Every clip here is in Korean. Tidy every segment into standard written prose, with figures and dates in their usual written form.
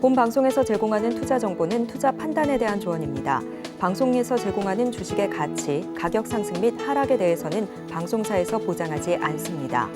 본 방송에서 제공하는 투자 정보는 투자 판단에 대한 조언입니다. 방송에서 제공하는 주식의 가치, 가격 상승 및 하락에 대해서는 방송사에서 보장하지 않습니다.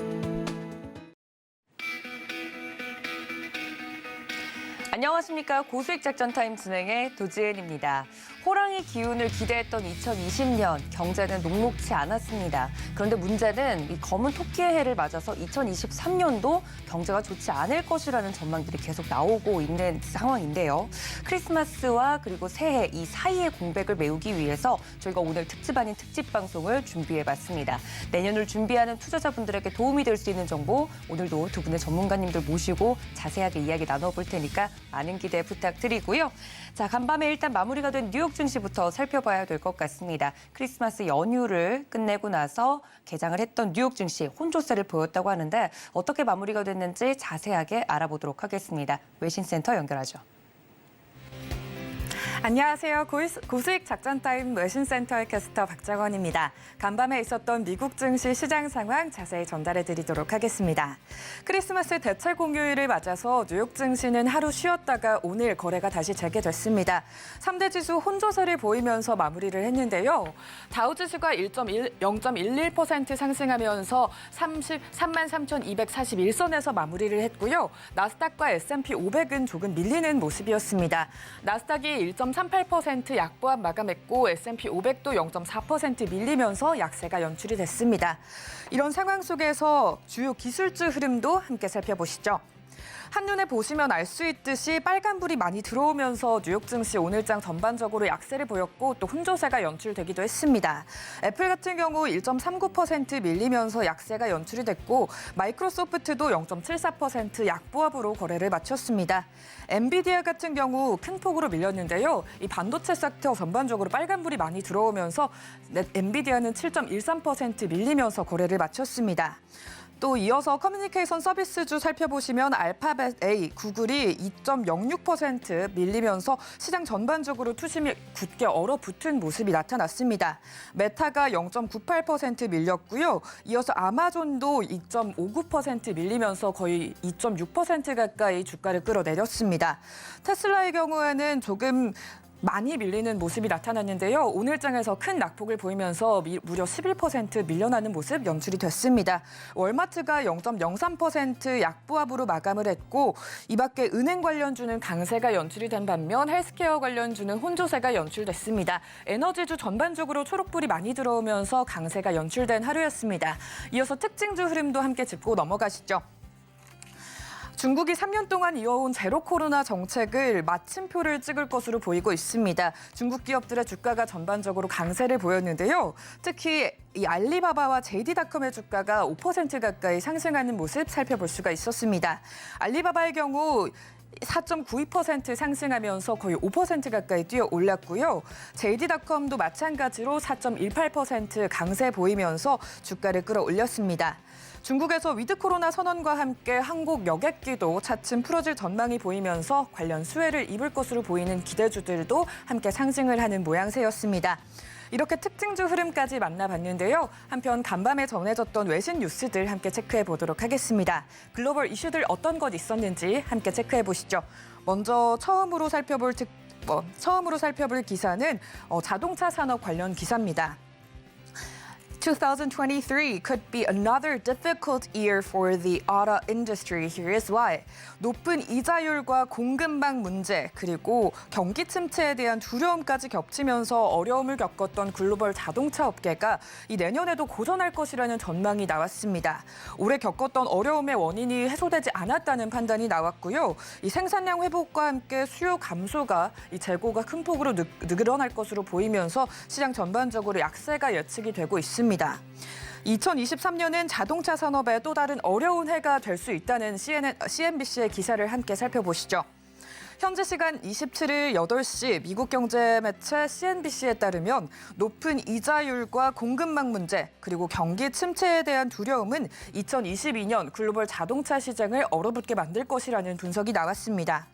안녕하십니까. 고수익 작전 타임 진행의 도지은입니다. 호랑이 기운을 기대했던 2020년 경제는 녹록치 않았습니다. 그런데 문제는 이 검은 토끼의 해를 맞아서 2023년도 경제가 좋지 않을 것이라는 전망들이 계속 나오고 있는 상황인데요. 크리스마스와 그리고 새해 이 사이의 공백을 메우기 위해서 저희가 오늘 특집 아닌 특집 방송을 준비해봤습니다. 내년을 준비하는 투자자분들에게 도움이 될 수 있는 정보 오늘도 두 분의 전문가님들 모시고 자세하게 이야기 나눠볼 테니까 많은 기대 부탁드리고요. 자, 간밤에 일단 마무리가 된 뉴욕 증시부터 살펴봐야 될 것 같습니다. 크리스마스 연휴를 끝내고 나서 개장을 했던 뉴욕 증시 혼조세를 보였다고 하는데 어떻게 마무리가 됐는지 자세하게 알아보도록 하겠습니다. 외신센터 연결하죠. 안녕하세요. 고수익 작전타임 외신센터의 캐스터 박정원입니다. 간밤에 있었던 미국 증시 시장 상황 자세히 전달해드리도록 하겠습니다. 크리스마스 대체 공휴일을 맞아서 뉴욕 증시는 하루 쉬었다가 오늘 거래가 다시 재개됐습니다. 3대 지수 혼조세를 보이면서 마무리를 했는데요. 다우지수가 0.11% 상승하면서 33,241선에서 마무리를 했고요. 나스닥과 S&P 500은 조금 밀리는 모습이었습니다. 나스닥이 1.38% 약보합 마감했고 S&P 500도 0.4% 밀리면서 약세가 연출이 됐습니다. 이런 상황 속에서 주요 기술주 흐름도 함께 살펴보시죠. 한눈에 보시면 알 수 있듯이 빨간불이 많이 들어오면서 뉴욕 증시 오늘장 전반적으로 약세를 보였고 또 혼조세가 연출되기도 했습니다. 애플 같은 경우 1.39% 밀리면서 약세가 연출이 됐고 마이크로소프트도 0.74% 약보합으로 거래를 마쳤습니다. 엔비디아 같은 경우 큰 폭으로 밀렸는데요. 이 반도체 섹터 전반적으로 빨간불이 많이 들어오면서 엔비디아는 7.13% 밀리면서 거래를 마쳤습니다. 또 이어서 커뮤니케이션 서비스주 살펴보시면 알파벳 A, 구글이 2.06% 밀리면서 시장 전반적으로 투심이 굳게 얼어붙은 모습이 나타났습니다. 메타가 0.98% 밀렸고요. 이어서 아마존도 2.59% 밀리면서 거의 2.6% 가까이 주가를 끌어내렸습니다. 테슬라의 경우에는 조금 많이 밀리는 모습이 나타났는데요. 오늘장에서 큰 낙폭을 보이면서 무려 11% 밀려나는 모습 연출이 됐습니다. 월마트가 0.03% 약보합으로 마감을 했고 이 밖에 은행 관련주는 강세가 연출이 된 반면 헬스케어 관련주는 혼조세가 연출됐습니다. 에너지주 전반적으로 초록불이 많이 들어오면서 강세가 연출된 하루였습니다. 이어서 특징주 흐름도 함께 짚고 넘어가시죠. 중국이 3년 동안 이어온 제로 코로나 정책을 마침표를 찍을 것으로 보이고 있습니다. 중국 기업들의 주가가 전반적으로 강세를 보였는데요. 특히 이 알리바바와 JD.com의 주가가 5% 가까이 상승하는 모습 살펴볼 수가 있었습니다. 알리바바의 경우 4.92% 상승하면서 거의 5% 가까이 뛰어 올랐고요. JD.com도 마찬가지로 4.18% 강세 보이면서 주가를 끌어올렸습니다. 중국에서 위드 코로나 선언과 함께 한국 여객기도 차츰 풀어질 전망이 보이면서 관련 수혜를 입을 것으로 보이는 기대주들도 함께 상승을 하는 모양새였습니다. 이렇게 특징주 흐름까지 만나봤는데요. 한편 간밤에 전해졌던 외신 뉴스들 함께 체크해 보도록 하겠습니다. 글로벌 이슈들 어떤 것 있었는지 함께 체크해 보시죠. 먼저 처음으로 살펴볼 기사는 자동차 산업 관련 기사입니다. 2023 could be another difficult year for the auto industry. Here is why. 높은 이자율과 공급망 문제 그리고 경기 침체에 대한 두려움까지 겹치면서 어려움을 겪었던 글로벌 자동차 업계가 이 내년에도 고전할 것이라는 전망이 나왔습니다. 올해 겪었던 어려움의 원인이 해소되지 않았다는 판단이 나왔고요. 이 생산량 회복과 함께 수요 감소가 이 재고가 큰 폭으로 늘어날 것으로 보이면서 시장 전반적으로 약세가 예측이 되고 있습니다. 2023년은 자동차 산업에 또 다른 어려운 해가 될 수 있다는 CNBC의 기사를 함께 살펴보시죠. 현지 시간 27일 8시 미국 경제 매체 CNBC에 따르면 높은 이자율과 공급망 문제 그리고 경기 침체에 대한 두려움은 2022년 글로벌 자동차 시장을 얼어붙게 만들 것이라는 분석이 나왔습니다.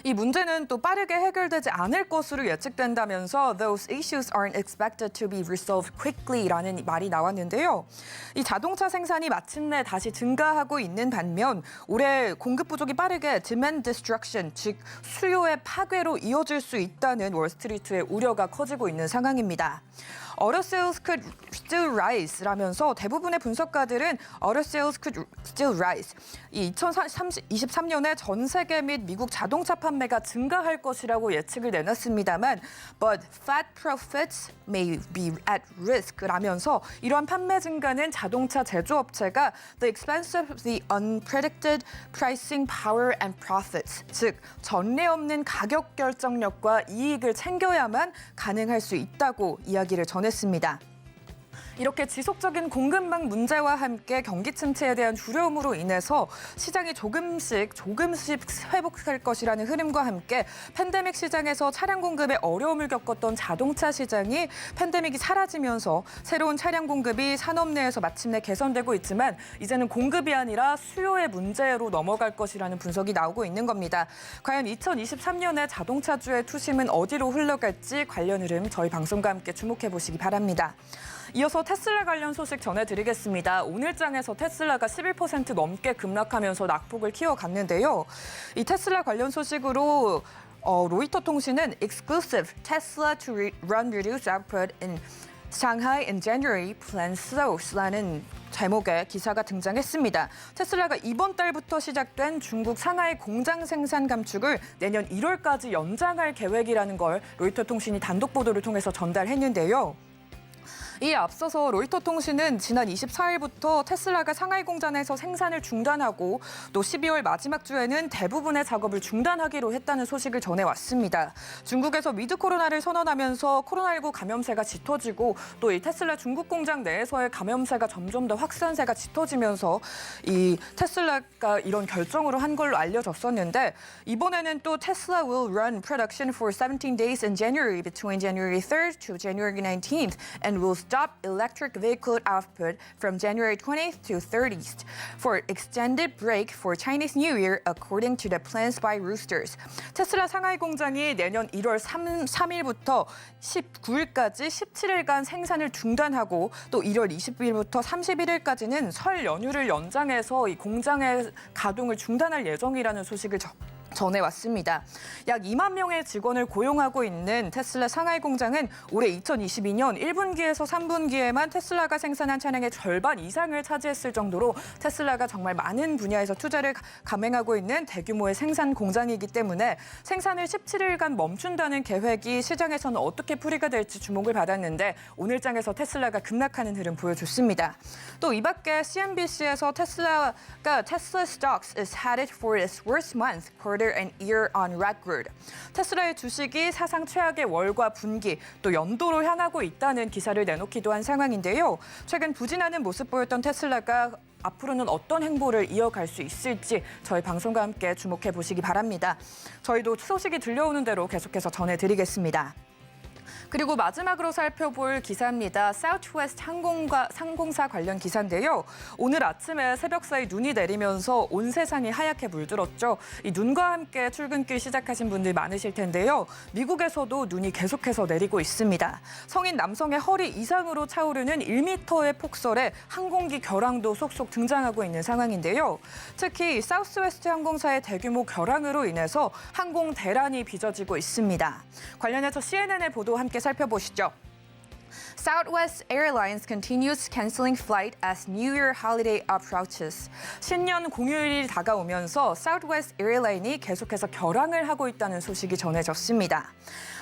이 문제는 또 빠르게 해결되지 않을 것으로 예측된다면서 those issues aren't expected to be resolved quickly라는 말이 나왔는데요. 이 자동차 생산이 마침내 다시 증가하고 있는 반면 올해 공급 부족이 빠르게 demand destruction, 즉 수요의 파괴로 이어질 수 있다는 월스트리트의 우려가 커지고 있는 상황입니다. Auto sales could still rise라면서 대부분의 분석가들은 auto sales could still rise. 이 2023년에 전 세계 및 미국 자동차 판매가 증가할 것이라고 예측을 내놨습니다만 but fat profits may be at risk라면서 이러한 판매 증가는 자동차 제조업체가 the expense of the unpredicted pricing power and profits, 즉 전례 없는 가격 결정력과 이익을 챙겨야만 가능할 수 있다고 이야기를 전했습니다. 이렇게 지속적인 공급망 문제와 함께 경기 침체에 대한 두려움으로 인해서 시장이 조금씩 회복할 것이라는 흐름과 함께 팬데믹 시장에서 차량 공급에 어려움을 겪었던 자동차 시장이 팬데믹이 사라지면서 새로운 차량 공급이 산업 내에서 마침내 개선되고 있지만 이제는 공급이 아니라 수요의 문제로 넘어갈 것이라는 분석이 나오고 있는 겁니다. 과연 2023년에 자동차주의 투심은 어디로 흘러갈지 관련 흐름 저희 방송과 함께 주목해 보시기 바랍니다. 이어서 테슬라 관련 소식 전해드리겠습니다. 오늘 장에서 테슬라가 11% 넘게 급락하면서 낙폭을 키워갔는데요. 이 테슬라 관련 소식으로 로이터 통신은 exclusive Tesla to run reduced output in Shanghai in January plans slow라는 제목의 기사가 등장했습니다. 테슬라가 이번 달부터 시작된 중국 상하이 공장 생산 감축을 내년 1월까지 연장할 계획이라는 걸 로이터 통신이 단독 보도를 통해서 전달했는데요. 이에 앞서서 로이터 통신은 지난 24일부터 테슬라가 상하이 공장에서 생산을 중단하고 또 12월 마지막 주에는 대부분의 작업을 중단하기로 했다는 소식을 전해왔습니다. 중국에서 위드 코로나를 선언하면서 코로나19 감염세가 짙어지고 또 이 테슬라 중국 공장 내에서의 감염세가 점점 더 확산세가 짙어지면서 이 테슬라가 이런 결정으로 한 걸로 알려졌었는데 이번에는 또 테슬라 will run production for 17 days in January between January 3rd to January 19th and will stop electric vehicle output from January 20th to 30th for extended break for Chinese New Year, according to the plans by Roosters. 테슬라 상하이 공장이 내년 1월 3일부터 19일까지 17일간 생산을 중단하고 또 1월 20일부터 31일까지는 설 연휴를 연장해서 이 공장의 가동을 중단할 예정이라는 소식을 전해왔습니다. 약 2만 명의 직원을 고용하고 있는 테슬라 상하이 공장은 올해 2022년 1분기에서 3분기에만 테슬라가 생산한 차량의 절반 이상을 차지했을 정도로 테슬라가 정말 많은 분야에서 투자를 감행하고 있는 대규모의 생산 공장이기 때문에 생산을 17일간 멈춘다는 계획이 시장에서는 어떻게 풀이가 될지 주목을 받았는데 오늘 장에서 테슬라가 급락하는 흐름 보여줬습니다. 또 이 밖에 CNBC에서 테슬라 stocks is headed for its worst month, quarter and year on record. 테슬라의 주식이 사상 최악의 월과 분기 또 연도로 향하고 있다는 기사를 내놓기도 한 상황인데요. 최근 부진하는 모습 보였던 테슬라가 앞으로는 어떤 행보를 이어갈 수 있을지 저희 방송과 함께 주목해 보시기 바랍니다. 저희도 소식이 들려오는 대로 계속해서 전해드리겠습니다. 그리고 마지막으로 살펴볼 기사입니다. 사우스웨스트 항공사 관련 기사인데요. 오늘 아침에 새벽 사이 눈이 내리면서 온 세상이 하얗게 물들었죠. 이 눈과 함께 출근길 시작하신 분들 많으실 텐데요. 미국에서도 눈이 계속해서 내리고 있습니다. 성인 남성의 허리 이상으로 차오르는 1m의 폭설에 항공기 결항도 속속 등장하고 있는 상황인데요. 특히 사우스웨스트 항공사의 대규모 결항으로 인해서 항공 대란이 빚어지고 있습니다. 관련해서 CNN의 보도 함께 살펴보시죠. Southwest Airlines continues canceling flight as New Year holiday approaches. 신년 공휴일이 다가오면서 Southwest Airline이 계속해서 결항을 하고 있다는 소식이 전해졌습니다.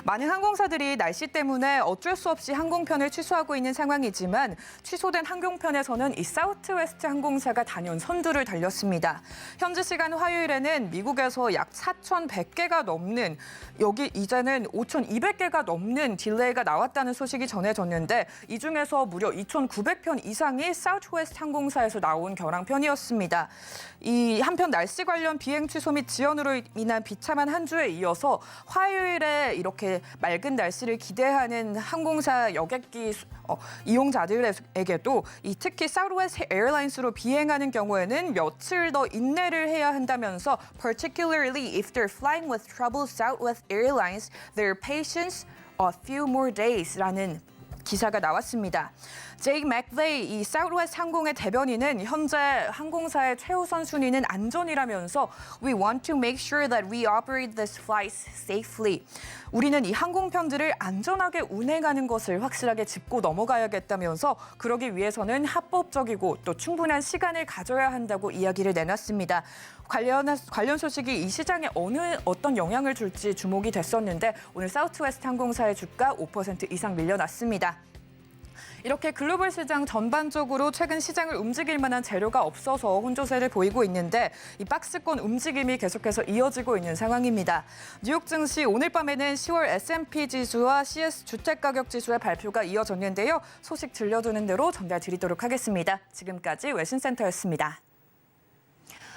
많은 항공사들이 날씨 때문에 어쩔 수 없이 항공편을 취소하고 있는 상황이지만 취소된 항공편에서는 이 사우스웨스트 항공사가 단연 선두를 달렸습니다. 현지 시간 화요일에는 미국에서 약 4,100개가 넘는 여기 이제는 5,200개가 넘는 딜레이가 나왔다는 소식이 전해졌는데 이어졌는데 이 중에서 무려 2,900편 이상이 사우스웨스트 항공사에서 나온 경항편이었습니다. 이 한편 날씨 관련 비행 취소 및 지연으로 인한 비참한 한 주에 이어서 화요일에 이렇게 맑은 날씨를 기대하는 항공사 여객기 이용자들에게도 특히 사우스웨스트 에어라인스로 비행하는 경우에는 며칠 더 인내를 해야 한다면서 particularly if they're flying with troubled Southwest Airlines, their patience a few more days라는 기사가 나왔습니다. 제이 맥베이 이 사우스웨스트 항공의 대변인은 현재 항공사의 최우선 순위는 안전이라면서 We want to make sure that we operate these flights safely. 우리는 이 항공편들을 안전하게 운행하는 것을 확실하게 짚고 넘어가야겠다면서 그러기 위해서는 합법적이고 또 충분한 시간을 가져야 한다고 이야기를 내놨습니다. 관련 소식이 이 시장에 어떤 영향을 줄지 주목이 됐었는데 오늘 사우스웨스트 항공사의 주가 5% 이상 밀려났습니다. 이렇게 글로벌 시장 전반적으로 최근 시장을 움직일 만한 재료가 없어서 혼조세를 보이고 있는데 이 박스권 움직임이 계속해서 이어지고 있는 상황입니다. 뉴욕 증시 오늘 밤에는 10월 S&P 지수와 CS 주택가격지수의 발표가 이어졌는데요. 소식 들려두는 대로 전달드리도록 하겠습니다. 지금까지 외신센터였습니다.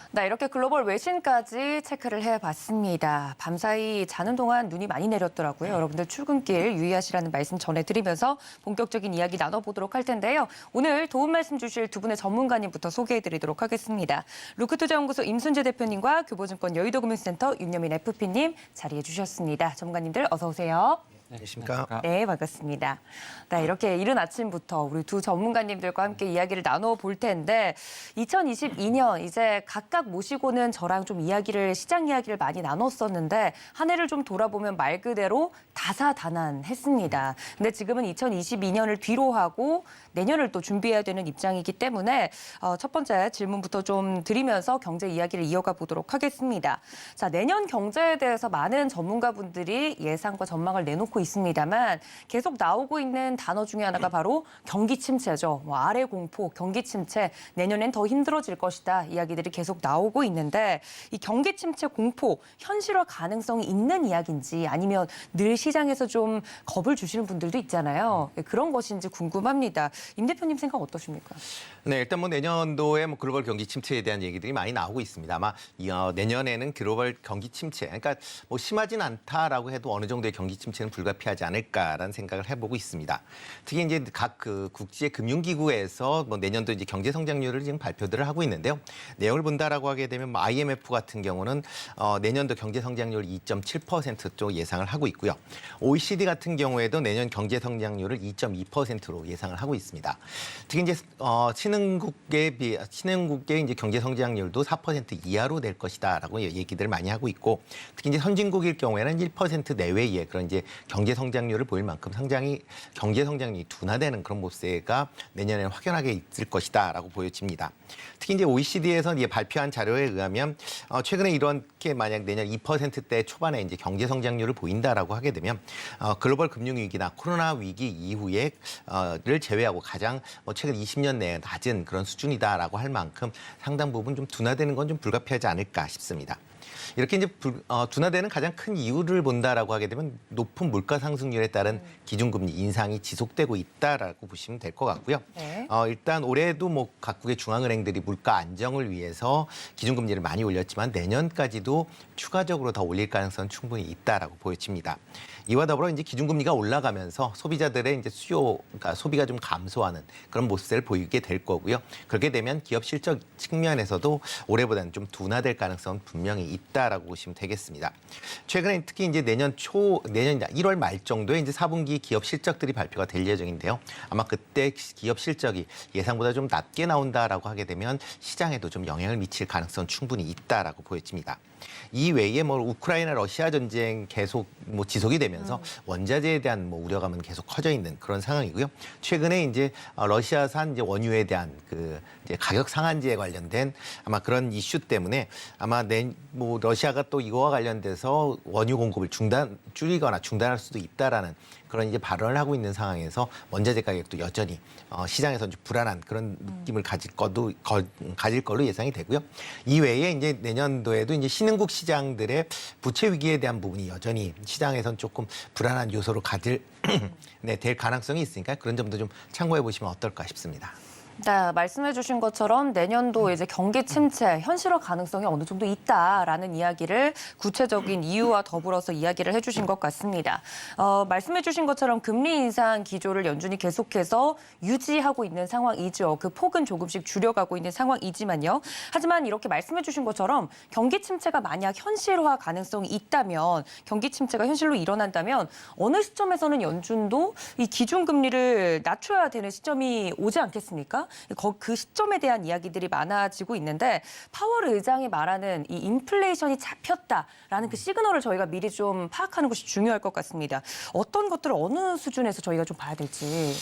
네, 이렇게 글로벌 외신까지 체크를 해봤습니다. 밤사이 자는 동안 눈이 많이 내렸더라고요. 여러분들 출근길 유의하시라는 말씀 전해드리면서 본격적인 이야기 나눠보도록 할 텐데요. 오늘 도움 말씀 주실 두 분의 전문가님부터 소개해드리도록 하겠습니다. 루크투자연구소 임순재 대표님과 교보증권 여의도금융센터 윤여민 FP님 자리해 주셨습니다. 전문가님들 어서 오세요. 안녕하십니까? 네, 반갑습니다. 네, 이렇게 이른 아침부터 우리 두 전문가님들과 함께 이야기를 나눠볼 텐데 2022년 이제 각각 모시고는 저랑 좀 시장 이야기를 많이 나눴었는데 한 해를 좀 돌아보면 말 그대로 다사다난했습니다. 근데 지금은 2022년을 뒤로 하고 내년을 또 준비해야 되는 입장이기 때문에 첫 번째 질문부터 좀 드리면서 경제 이야기를 이어가 보도록 하겠습니다. 자, 내년 경제에 대해서 많은 전문가분들이 예상과 전망을 내놓고 있습니다만 계속 나오고 있는 단어 중에 하나가 바로 경기 침체죠. 아래 공포, 경기 침체, 내년엔 더 힘들어질 것이다 이야기들이 계속 나오고 있는데 이 경기 침체 공포, 현실화 가능성이 있는 이야기인지 아니면 늘 시장에서 좀 겁을 주시는 분들도 있잖아요. 그런 것인지 궁금합니다. 임 대표님 생각 어떠십니까? 네, 일단 내년도에 글로벌 경기 침체에 대한 얘기들이 많이 나오고 있습니다. 아마 내년에는 글로벌 경기 침체, 그러니까 심하진 않다라고 해도 어느 정도의 경기 침체는 불가피하지 않을까라는 생각을 해보고 있습니다. 특히 이제 각 국제 금융기구에서 내년도 이제 경제 성장률을 지금 발표들을 하고 있는데요. 내용을 본다라고 하게 되면 IMF 같은 경우는 내년도 경제 성장률 2.7% 쪽 예상을 하고 있고요. OECD 같은 경우에도 내년 경제 성장률을 2.2%로 예상을 하고 있습니다. 특히 이제 신흥국의 이제 경제 성장률도 4% 이하로 될 것이다라고 얘기들을 많이 하고 있고, 특히 이제 선진국일 경우에는 1% 내외의 그런 이제 경제 성장률을 보일 만큼 경제 성장률이 둔화되는 그런 모습가 내년에 확연하게 있을 것이다라고 보여집니다. 특히 이제 OECD에서 발표한 자료에 의하면 최근에 이렇게 만약 내년 2%대 초반에 이제 경제 성장률을 보인다라고 하게 되면 글로벌 금융 위기나 코로나 위기 이후에를 제외하고 가장 최근 20년 내에 낮은 그런 수준이다라고 할 만큼 상당 부분 좀 둔화되는 건 좀 불가피하지 않을까 싶습니다. 이렇게 이제 둔화되는 가장 큰 이유를 본다라고 하게 되면 높은 물가 상승률에 따른 기준금리 인상이 지속되고 있다라고 보시면 될 것 같고요. 네. 일단 올해도 각국의 중앙은행들이 물가 안정을 위해서 기준금리를 많이 올렸지만 내년까지도 추가적으로 더 올릴 가능성은 충분히 있다라고 보여집니다. 이와 더불어 이제 기준금리가 올라가면서 소비자들의 이제 그러니까 소비가 좀 감소하는 그런 모습을 보이게 될 거고요. 그렇게 되면 기업 실적 측면에서도 올해보다는 좀 둔화될 가능성은 분명히 있다라고 보시면 되겠습니다. 최근에 특히 이제 내년 1월 말 정도에 이제 4분기 기업 실적들이 발표가 될 예정인데요. 아마 그때 기업 실적이 예상보다 좀 낮게 나온다라고 하게 되면 시장에도 좀 영향을 미칠 가능성은 충분히 있다라고 보여집니다. 이 외에 우크라이나 러시아 전쟁 계속 지속이 되면서 원자재에 대한 우려감은 계속 커져 있는 그런 상황이고요. 최근에 이제 러시아산 이제 원유에 대한 이제 가격 상한제에 관련된 아마 그런 이슈 때문에 아마 뭐 러시아가 또 이거와 관련돼서 원유 공급을 줄이거나 중단할 수도 있다라는 그런 이제 발언을 하고 있는 상황에서 원자재 가격도 여전히 시장에서 좀 불안한 그런 느낌을 가질 걸로 예상이 되고요. 이외에 이제 내년도에도 이제 신흥국 시장들의 부채 위기에 대한 부분이 여전히 시장에선 조금 불안한 요소로 될 가능성이 있으니까 그런 점도 좀 참고해 보시면 어떨까 싶습니다. 네, 말씀해 주신 것처럼 내년도 이제 경기 침체, 현실화 가능성이 어느 정도 있다라는 이야기를 구체적인 이유와 더불어서 이야기를 해주신 것 같습니다. 말씀해 주신 것처럼 금리 인상 기조를 연준이 계속해서 유지하고 있는 상황이죠. 그 폭은 조금씩 줄여가고 있는 상황이지만요. 하지만 이렇게 말씀해 주신 것처럼 경기 침체가 만약 현실화 가능성이 있다면, 경기 침체가 현실로 일어난다면 어느 시점에서는 연준도 이 기준금리를 낮춰야 되는 시점이 오지 않겠습니까? 그 시점에 대한 이야기들이 많아지고 있는데 파월 의장이 말하는 이 인플레이션이 잡혔다라는 그 시그널을 저희가 미리 좀 파악하는 것이 중요할 것 같습니다. 어떤 것들을 어느 수준에서 저희가 좀 봐야 될지.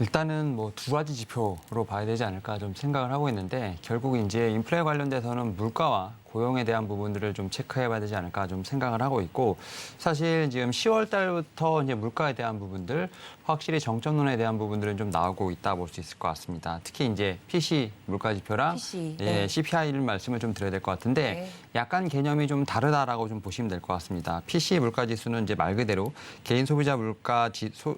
일단은 뭐 두 가지 지표로 봐야 되지 않을까 좀 생각을 하고 있는데 결국 이제 인플레 관련돼서는 물가와 고용에 대한 부분들을 좀 체크해봐야 되지 않을까 좀 생각을 하고 있고 사실 지금 10월 달부터 이제 물가에 대한 부분들 확실히 정점론에 대한 부분들은 좀 나오고 있다 볼 수 있을 것 같습니다. 특히 이제 PC 물가 지표랑 PC, 예, CPI를 말씀을 좀 드려야 될 것 같은데 네. 약간 개념이 좀 다르다라고 좀 보시면 될 것 같습니다. PC 물가 지수는 이제 말 그대로 개인 소비자 물가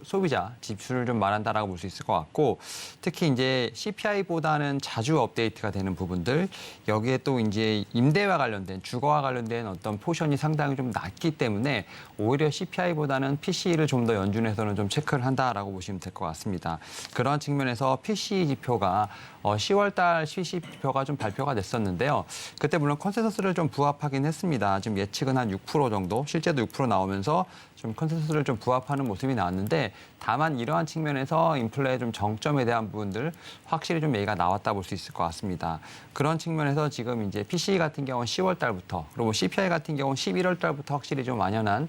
소비자 지수를 좀 말한다라고 볼 수 있을 것 같고 특히 이제 CPI보다는 자주 업데이트가 되는 부분들 여기에 또 이제 임대와 관련된 주거와 관련된 어떤 포션이 상당히 좀 낮기 때문에 오히려 CPI보다는 PC를 좀 더 연준에서는 좀 체크를 한다라고 보시면 될 것 같습니다. 그런 측면에서 PC 지표가 10월 달 PC 지표가 좀 발표가 됐었는데요. 그때 물론 컨센서스를 좀 부합하긴 했습니다. 지금 예측은 한 6% 정도, 실제도 6% 나오면서 좀 컨센서스를 좀 부합하는 모습이 나왔는데 다만 이러한 측면에서 인플레의 좀 정점에 대한 부분들 확실히 좀 얘기가 나왔다 볼 수 있을 것 같습니다. 그런 측면에서 지금 이제 PC 같은 경우는 10월 달부터 그리고 CPI 같은 경우는 11월 달부터 확실히 좀 완연한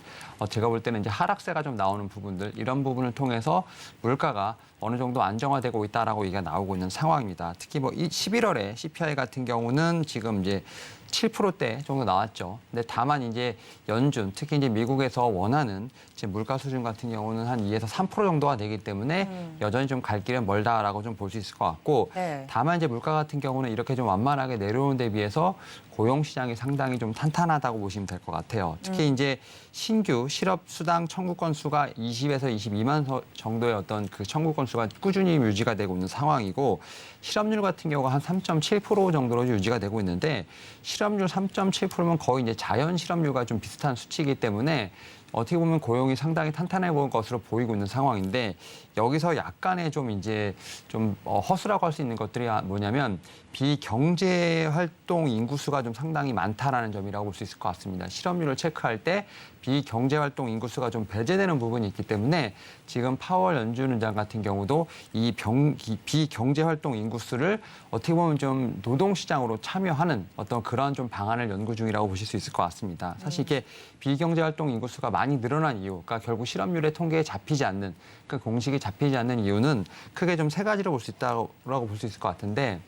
제가 볼 때는 이제 하락세가 좀 나오는 부분들 이런 부분을 통해서 물가가 어느 정도 안정화되고 있다라고 얘기가 나오고 있는 상황입니다. 특히 뭐 11월에 CPI 같은 경우는 지금 이제 7%대 정도 나왔죠. 근데 다만 이제 연준, 특히 이제 미국에서 원하는 지금 물가 수준 같은 경우는 한 2에서 3% 정도가 되기 때문에 여전히 좀 갈 길은 멀다라고 좀 볼 수 있을 것 같고 네. 다만 이제 물가 같은 경우는 이렇게 좀 완만하게 내려오는 데 비해서 고용 시장이 상당히 좀 탄탄하다고 보시면 될 것 같아요. 특히 이제 신규 실업 수당 청구 건수가 20에서 22만 정도의 어떤 그 청구 건수가 꾸준히 유지가 되고 있는 상황이고 실업률 같은 경우가 한 3.7% 정도로 유지가 되고 있는데 실업률 3.7%면 거의 이제 자연 실업률과 좀 비슷한 수치이기 때문에 어떻게 보면 고용이 상당히 탄탄해 보이는 것으로 보이고 있는 상황인데 여기서 약간의 좀 이제 좀 허수라고 할 수 있는 것들이 뭐냐면 비경제 활동 인구수가 좀 상당히 많다라는 점이라고 볼 수 있을 것 같습니다. 실업률을 체크할 때 비경제 활동 인구수가 좀 배제되는 부분이 있기 때문에 지금 파월 연준 의장 같은 경우도 이 비경제 활동 인구수를 어떻게 보면 좀 노동시장으로 참여하는 어떤 그런 좀 방안을 연구 중이라고 보실 수 있을 것 같습니다. 사실 이게 비경제 활동 인구수가 많이 늘어난 이유, 그러니까 결국 실업률의 통계에 잡히지 않는 그 공식이 잡히지 않는 이유는 크게 좀 세 가지로 볼 수 있다고 볼 수 있을 것 같은데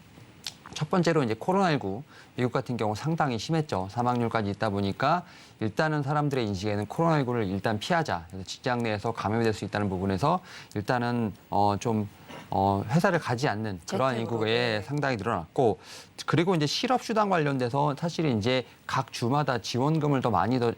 첫 번째로 이제 코로나19 미국 같은 경우 상당히 심했죠. 사망률까지 있다 보니까 일단은 사람들의 인식에는 코로나19를 일단 피하자. 그래서 직장 내에서 감염이 될 수 있다는 부분에서 일단은 회사를 가지 않는 그러한 인구에 상당히 늘어났고 그리고 이제 실업 수당 관련돼서 사실 이제 각 주마다 지원금을 더 많이 더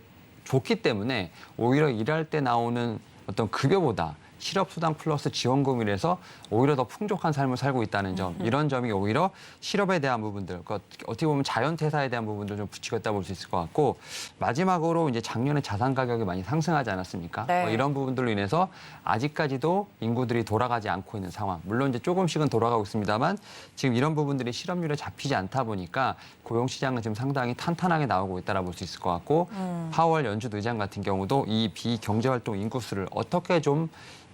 줬기 때문에 오히려 일할 때 나오는 어떤 급여보다 실업수당 플러스 지원금이라서 오히려 더 풍족한 삶을 살고 있다는 점, 이런 점이 오히려 실업에 대한 부분들, 그러니까 어떻게 보면 자연퇴사에 대한 부분들 좀 부추겼다 볼 수 있을 것 같고 마지막으로 이제 작년에 자산 가격이 많이 상승하지 않았습니까? 네. 이런 부분들로 인해서 아직까지도 인구들이 돌아가지 않고 있는 상황. 물론 이제 조금씩은 돌아가고 있습니다만 지금 이런 부분들이 실업률에 잡히지 않다 보니까 고용시장은 지금 상당히 탄탄하게 나오고 있다라 볼 수 있을 것 같고 파월 연준 의장 같은 경우도 이 비경제활동 인구수를 어떻게 좀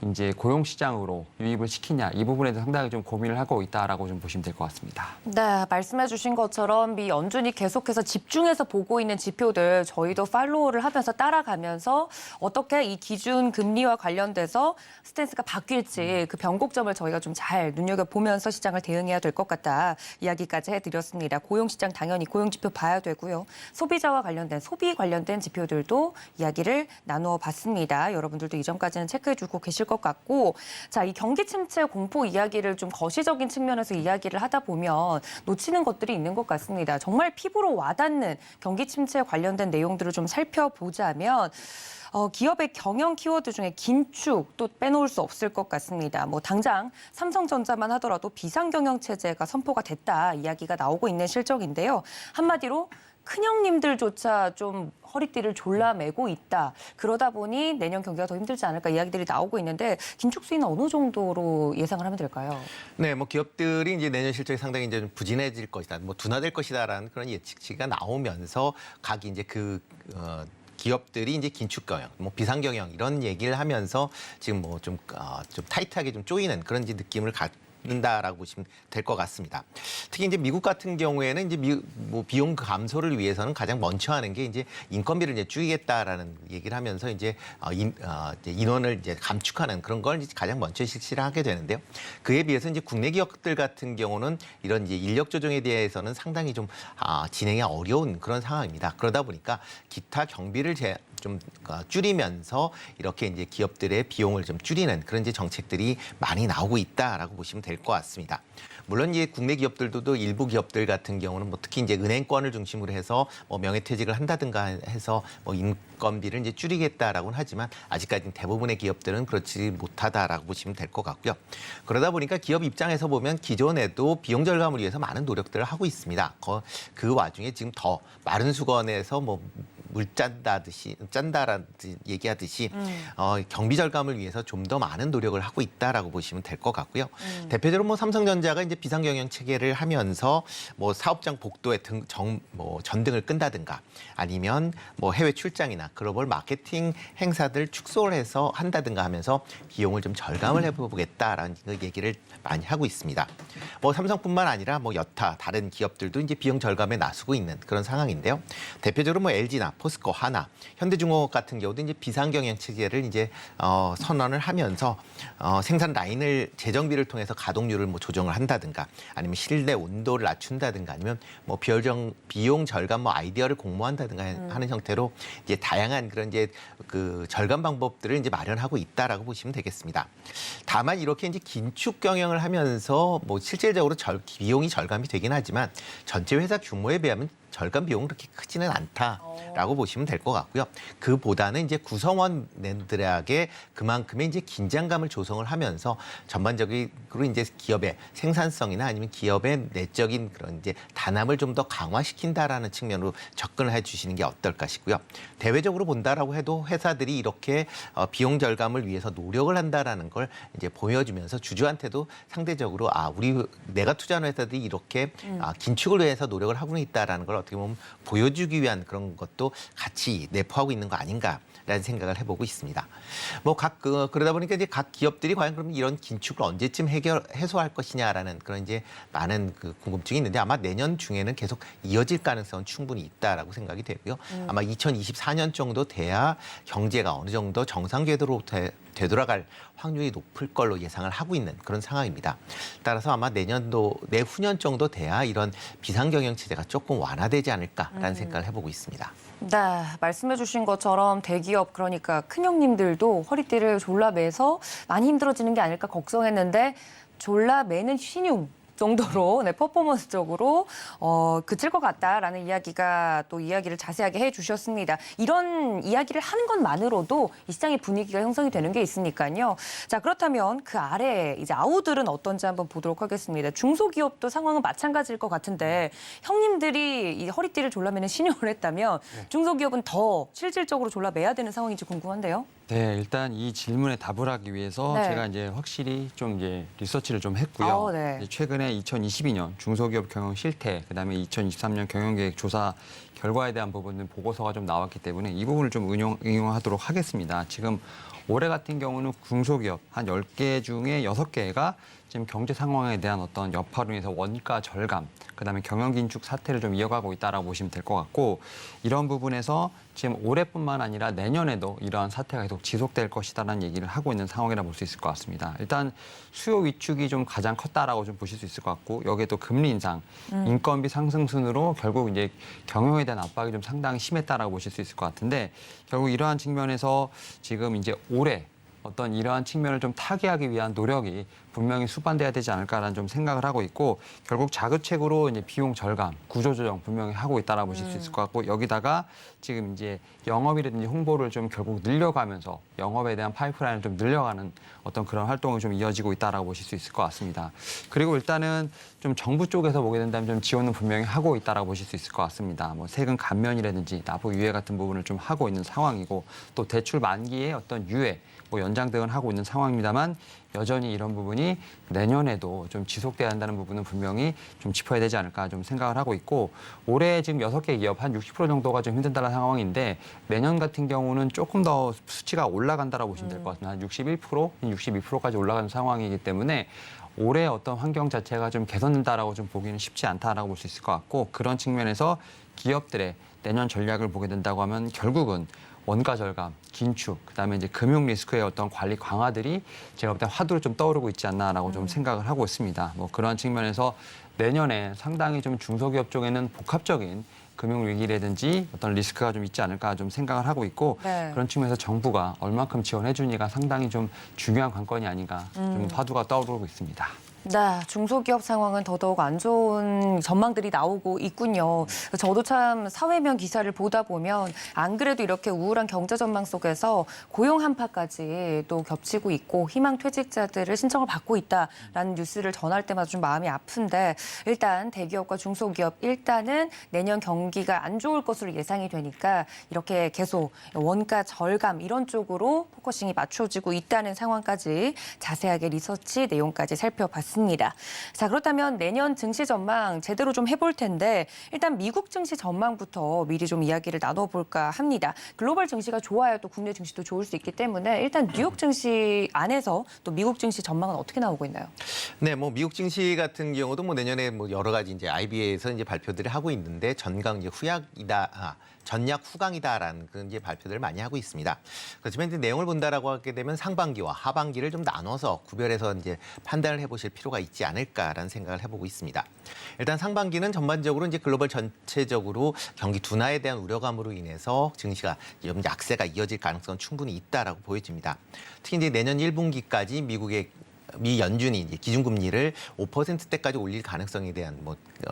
이제 고용 시장으로 유입을 시키냐 이 부분에도 상당히 좀 고민을 하고 있다라고 좀 보시면 될 것 같습니다. 네, 말씀해 주신 것처럼 미 연준이 계속해서 집중해서 보고 있는 지표들 저희도 팔로우를 하면서 따라가면서 어떻게 이 기준 금리와 관련돼서 스탠스가 바뀔지 그 변곡점을 저희가 좀 잘 눈여겨보면서 시장을 대응해야 될 것 같다 이야기까지 해드렸습니다. 고용시장 당연히 고용지표 봐야 되고요. 소비자와 관련된 소비 관련된 지표들도 이야기를 나누어 봤습니다. 여러분들도 이 점까지는 체크해주고 계실 것 같고 자, 이 경기 침체 공포 이야기를 좀 거시적인 측면에서 이야기를 하다 보면 놓치는 것들이 있는 것 같습니다. 정말 피부로 와닿는 경기 침체에 관련된 내용들을 좀 살펴보자면 기업의 경영 키워드 중에 긴축도 빼놓을 수 없을 것 같습니다. 뭐 당장 삼성전자만 하더라도 비상경영 체제가 선포가 됐다 이야기가 나오고 있는 실정인데요. 한마디로 큰형님들조차 좀 허리띠를 졸라매고 있다. 그러다 보니 내년 경기가 더 힘들지 않을까 이야기들이 나오고 있는데 긴축 수위는 어느 정도로 예상을 하면 될까요? 네, 뭐 기업들이 이제 내년 실적이 상당히 이제 좀 부진해질 것이다, 뭐 둔화될 것이다라는 그런 예측치가 나오면서 각 이제 기업들이 이제 긴축 경영, 뭐 비상 경영 이런 얘기를 하면서 지금 뭐 좀 타이트하게 좀 쪼이는 그런 이제 느낌을 갖는다라고 보시면 될 것 같습니다. 특히 이제 미국 같은 경우에는 이제 뭐 비용 감소를 위해서는 가장 먼저 하는 게 이제 인건비를 이제 줄이겠다라는 얘기를 하면서 이제 인원을 이제 감축하는 그런 걸 이제 가장 먼저 실시를 하게 되는데요. 그에 비해서 이제 국내 기업들 같은 경우는 이런 이제 인력 조정에 대해서는 상당히 좀 진행이 어려운 그런 상황입니다. 그러다 보니까 기타 경비를 좀 줄이면서 이렇게 이제 기업들의 비용을 좀 줄이는 그런 이제 정책들이 많이 나오고 있다라고 보시면 될 것 같습니다. 물론 이제 국내 기업들도 일부 기업들 같은 경우는 뭐 특히 이제 은행권을 중심으로 해서 뭐 명예퇴직을 한다든가 해서 뭐 인건비를 이제 줄이겠다라고는 하지만 아직까지는 대부분의 기업들은 그렇지 못하다라고 보시면 될 것 같고요. 그러다 보니까 기업 입장에서 보면 기존에도 비용 절감을 위해서 많은 노력들을 하고 있습니다. 그 와중에 지금 더 마른 수건에서 뭐 물 짠다라는 얘기하듯이 경비 절감을 위해서 좀 더 많은 노력을 하고 있다라고 보시면 될 것 같고요. 대표적으로 뭐 삼성전자가 이제 비상경영 체계를 하면서 뭐 사업장 복도에 전등을 끈다든가 아니면 뭐 해외 출장이나 글로벌 마케팅 행사들 축소를 해서 한다든가 하면서 비용을 좀 절감을 해보겠다라는 얘기를 많이 하고 있습니다. 뭐 삼성뿐만 아니라 뭐 여타 다른 기업들도 이제 비용 절감에 나서고 있는 그런 상황인데요. 대표적으로 뭐 LG나 포스코, 하나, 현대중공업 같은 경우도 이제 비상경영 체계를 이제 선언을 하면서 생산 라인을 재정비를 통해서 가동률을 뭐 조정을 한다든가 아니면 실내 온도를 낮춘다든가 아니면 뭐 비용 절감 뭐 아이디어를 공모한다든가 하는 형태로 이제 다양한 그런 이제 그 절감 방법들을 이제 마련하고 있다라고 보시면 되겠습니다. 다만 이렇게 이제 긴축 경영을 하면서 뭐 실질적으로 비용이 절감이 되긴 하지만 전체 회사 규모에 비하면 절감 비용은 그렇게 크지는 않다라고 보시면 될 것 같고요. 그보다는 이제 구성원들에게 그만큼의 이제 긴장감을 조성을 하면서 전반적으로 이제 기업의 생산성이나 아니면 기업의 내적인 그런 이제 단합을 좀 더 강화시킨다라는 측면으로 접근을 해주시는 게 어떨까 싶고요. 대외적으로 본다라고 해도 회사들이 이렇게 비용 절감을 위해서 노력을 한다라는 걸 이제 보여주면서 주주한테도 상대적으로 내가 투자하는 회사들이 이렇게 긴축을 위해서 노력을 하고 있다라는 걸 어떻게 보면 보여주기 위한 그런 것도 같이 내포하고 있는 거 아닌가라는 생각을 해보고 있습니다. 뭐 그러다 보니까 이제 각 기업들이 과연 그러면 이런 긴축을 언제쯤 해소할 것이냐라는 그런 이제 많은 그 궁금증이 있는데 아마 내년 중에는 계속 이어질 가능성은 충분히 있다라고 생각이 되고요. 아마 2024년 정도 돼야 경제가 어느 정도 정상 궤도로 되돌아갈 확률이 높을 걸로 예상을 하고 있는 그런 상황입니다. 따라서 아마 내후년 정도 돼야 이런 비상경영 체제가 조금 완화되지 않을까라는 생각을 해보고 있습니다. 네, 말씀해 주신 것처럼 대기업 그러니까 큰형님들도 허리띠를 졸라매서 많이 힘들어지는 게 아닐까 걱정했는데 졸라매는 신용 정도로 퍼포먼스적으로 그칠 것 같다라는 이야기를 자세하게 해주셨습니다. 이런 이야기를 하는 것만으로도 이 시장의 분위기가 형성이 되는 게 있으니까요. 자, 그렇다면 그 아래 이제 아우들은 어떤지 한번 보도록 하겠습니다. 중소기업도 상황은 마찬가지일 것 같은데 형님들이 이 허리띠를 졸라매는 신용을 했다면 중소기업은 더 실질적으로 졸라매야 되는 상황인지 궁금한데요. 네, 일단 이 질문에 답을 하기 위해서 네. 제가 이제 확실히 좀 이제 리서치를 좀 했고요. 네. 이제 최근에 2022년 중소기업 경영 실태, 그다음에 2023년 경영계획 조사 결과에 대한 부분은 보고서가 좀 나왔기 때문에 이 부분을 좀 응용하도록 하겠습니다. 지금 올해 같은 경우는 중소기업 한 10개 중에 6개가 지금 경제 상황에 대한 어떤 여파로 인해서 원가 절감, 그다음에 경영 긴축 사태를 좀 이어가고 있다라고 보시면 될 것 같고, 이런 부분에서 지금 올해뿐만 아니라 내년에도 이러한 사태가 계속 지속될 것이다라는 얘기를 하고 있는 상황이라 볼 수 있을 것 같습니다. 일단 수요 위축이 좀 가장 컸다라고 좀 보실 수 있을 것 같고, 여기에 또 금리 인상, 인건비 상승 순으로 결국 이제 경영에 대한 압박이 좀 상당히 심했다라고 보실 수 있을 것 같은데, 결국 이러한 측면에서 지금 이제 올해 어떤 이러한 측면을 좀 타개하기 위한 노력이 분명히 수반돼야 되지 않을까라는 좀 생각을 하고 있고, 결국 자구책으로 이제 비용 절감, 구조조정 분명히 하고 있다라고 보실 수 있을 것 같고, 여기다가 지금 이제 영업이라든지 홍보를 좀 결국 늘려가면서 영업에 대한 파이프라인을 좀 늘려가는 어떤 그런 활동이 좀 이어지고 있다라고 보실 수 있을 것 같습니다. 그리고 일단은 좀 정부 쪽에서 보게 된다면 좀 지원은 분명히 하고 있다라고 보실 수 있을 것 같습니다. 뭐 세금 감면이라든지 납부 유예 같은 부분을 좀 하고 있는 상황이고, 또 대출 만기의 어떤 유예, 뭐 연장 등을 하고 있는 상황입니다만, 여전히 이런 부분이 내년에도 좀 지속돼야 한다는 부분은 분명히 좀 짚어야 되지 않을까 좀 생각을 하고 있고, 올해 지금 6개 기업 한 60% 정도가 좀 힘든다는 상황인데, 내년 같은 경우는 조금 더 수치가 올라간다라고 보시면 될 것 같습니다. 한 61%, 62%까지 올라가는 상황이기 때문에 올해 어떤 환경 자체가 좀 개선된다라고 좀 보기는 쉽지 않다라고 볼 수 있을 것 같고, 그런 측면에서 기업들의 내년 전략을 보게 된다고 하면 결국은 원가 절감, 긴축, 그다음에 이제 금융 리스크의 어떤 관리 강화들이 제가 볼 때 화두로 좀 떠오르고 있지 않나라고 좀 생각을 하고 있습니다. 뭐 그러한 측면에서 내년에 상당히 좀 중소기업 쪽에는 복합적인 금융 위기라든지 어떤 리스크가 좀 있지 않을까 좀 생각을 하고 있고, 네. 그런 측면에서 정부가 얼만큼 지원해 주니가 상당히 좀 중요한 관건이 아닌가 좀 화두가 떠오르고 있습니다. 네, 중소기업 상황은 더더욱 안 좋은 전망들이 나오고 있군요. 저도 참 사회면 기사를 보다 보면 안 그래도 이렇게 우울한 경제 전망 속에서 고용 한파까지 또 겹치고 있고 희망 퇴직자들을 신청을 받고 있다라는 뉴스를 전할 때마다 좀 마음이 아픈데, 일단 대기업과 중소기업 일단은 내년 경기가 안 좋을 것으로 예상이 되니까 이렇게 계속 원가 절감 이런 쪽으로 포커싱이 맞춰지고 있다는 상황까지 자세하게 리서치 내용까지 살펴봤습니다. 자, 그렇다면 내년 증시 전망 제대로 좀 해볼 텐데, 일단 미국 증시 전망부터 미리 좀 이야기를 나눠볼까 합니다. 글로벌 증시가 좋아야 또 국내 증시도 좋을 수 있기 때문에 일단 뉴욕 증시 안에서 또 미국 증시 전망은 어떻게 나오고 있나요? 네, 뭐 미국 증시 같은 경우도 뭐 내년에 뭐 여러 가지 이제 IB에서 이제 발표들을 하고 있는데, 전강 이제 전약 후강이다라는 그 이제 발표들을 많이 하고 있습니다. 그렇지만 이제 내용을 본다라고 하게 되면 상반기와 하반기를 좀 나눠서 구별해서 이제 판단을 해보실 필요가 있지 않을까라는 생각을 해보고 있습니다. 일단 상반기는 전반적으로 이제 글로벌 전체적으로 경기 둔화에 대한 우려감으로 인해서 증시가 좀 약세가 이어질 가능성은 충분히 있다라고 보여집니다. 특히 이제 내년 1분기까지 미 연준이 이제 기준금리를 5%대까지 올릴 가능성에 대한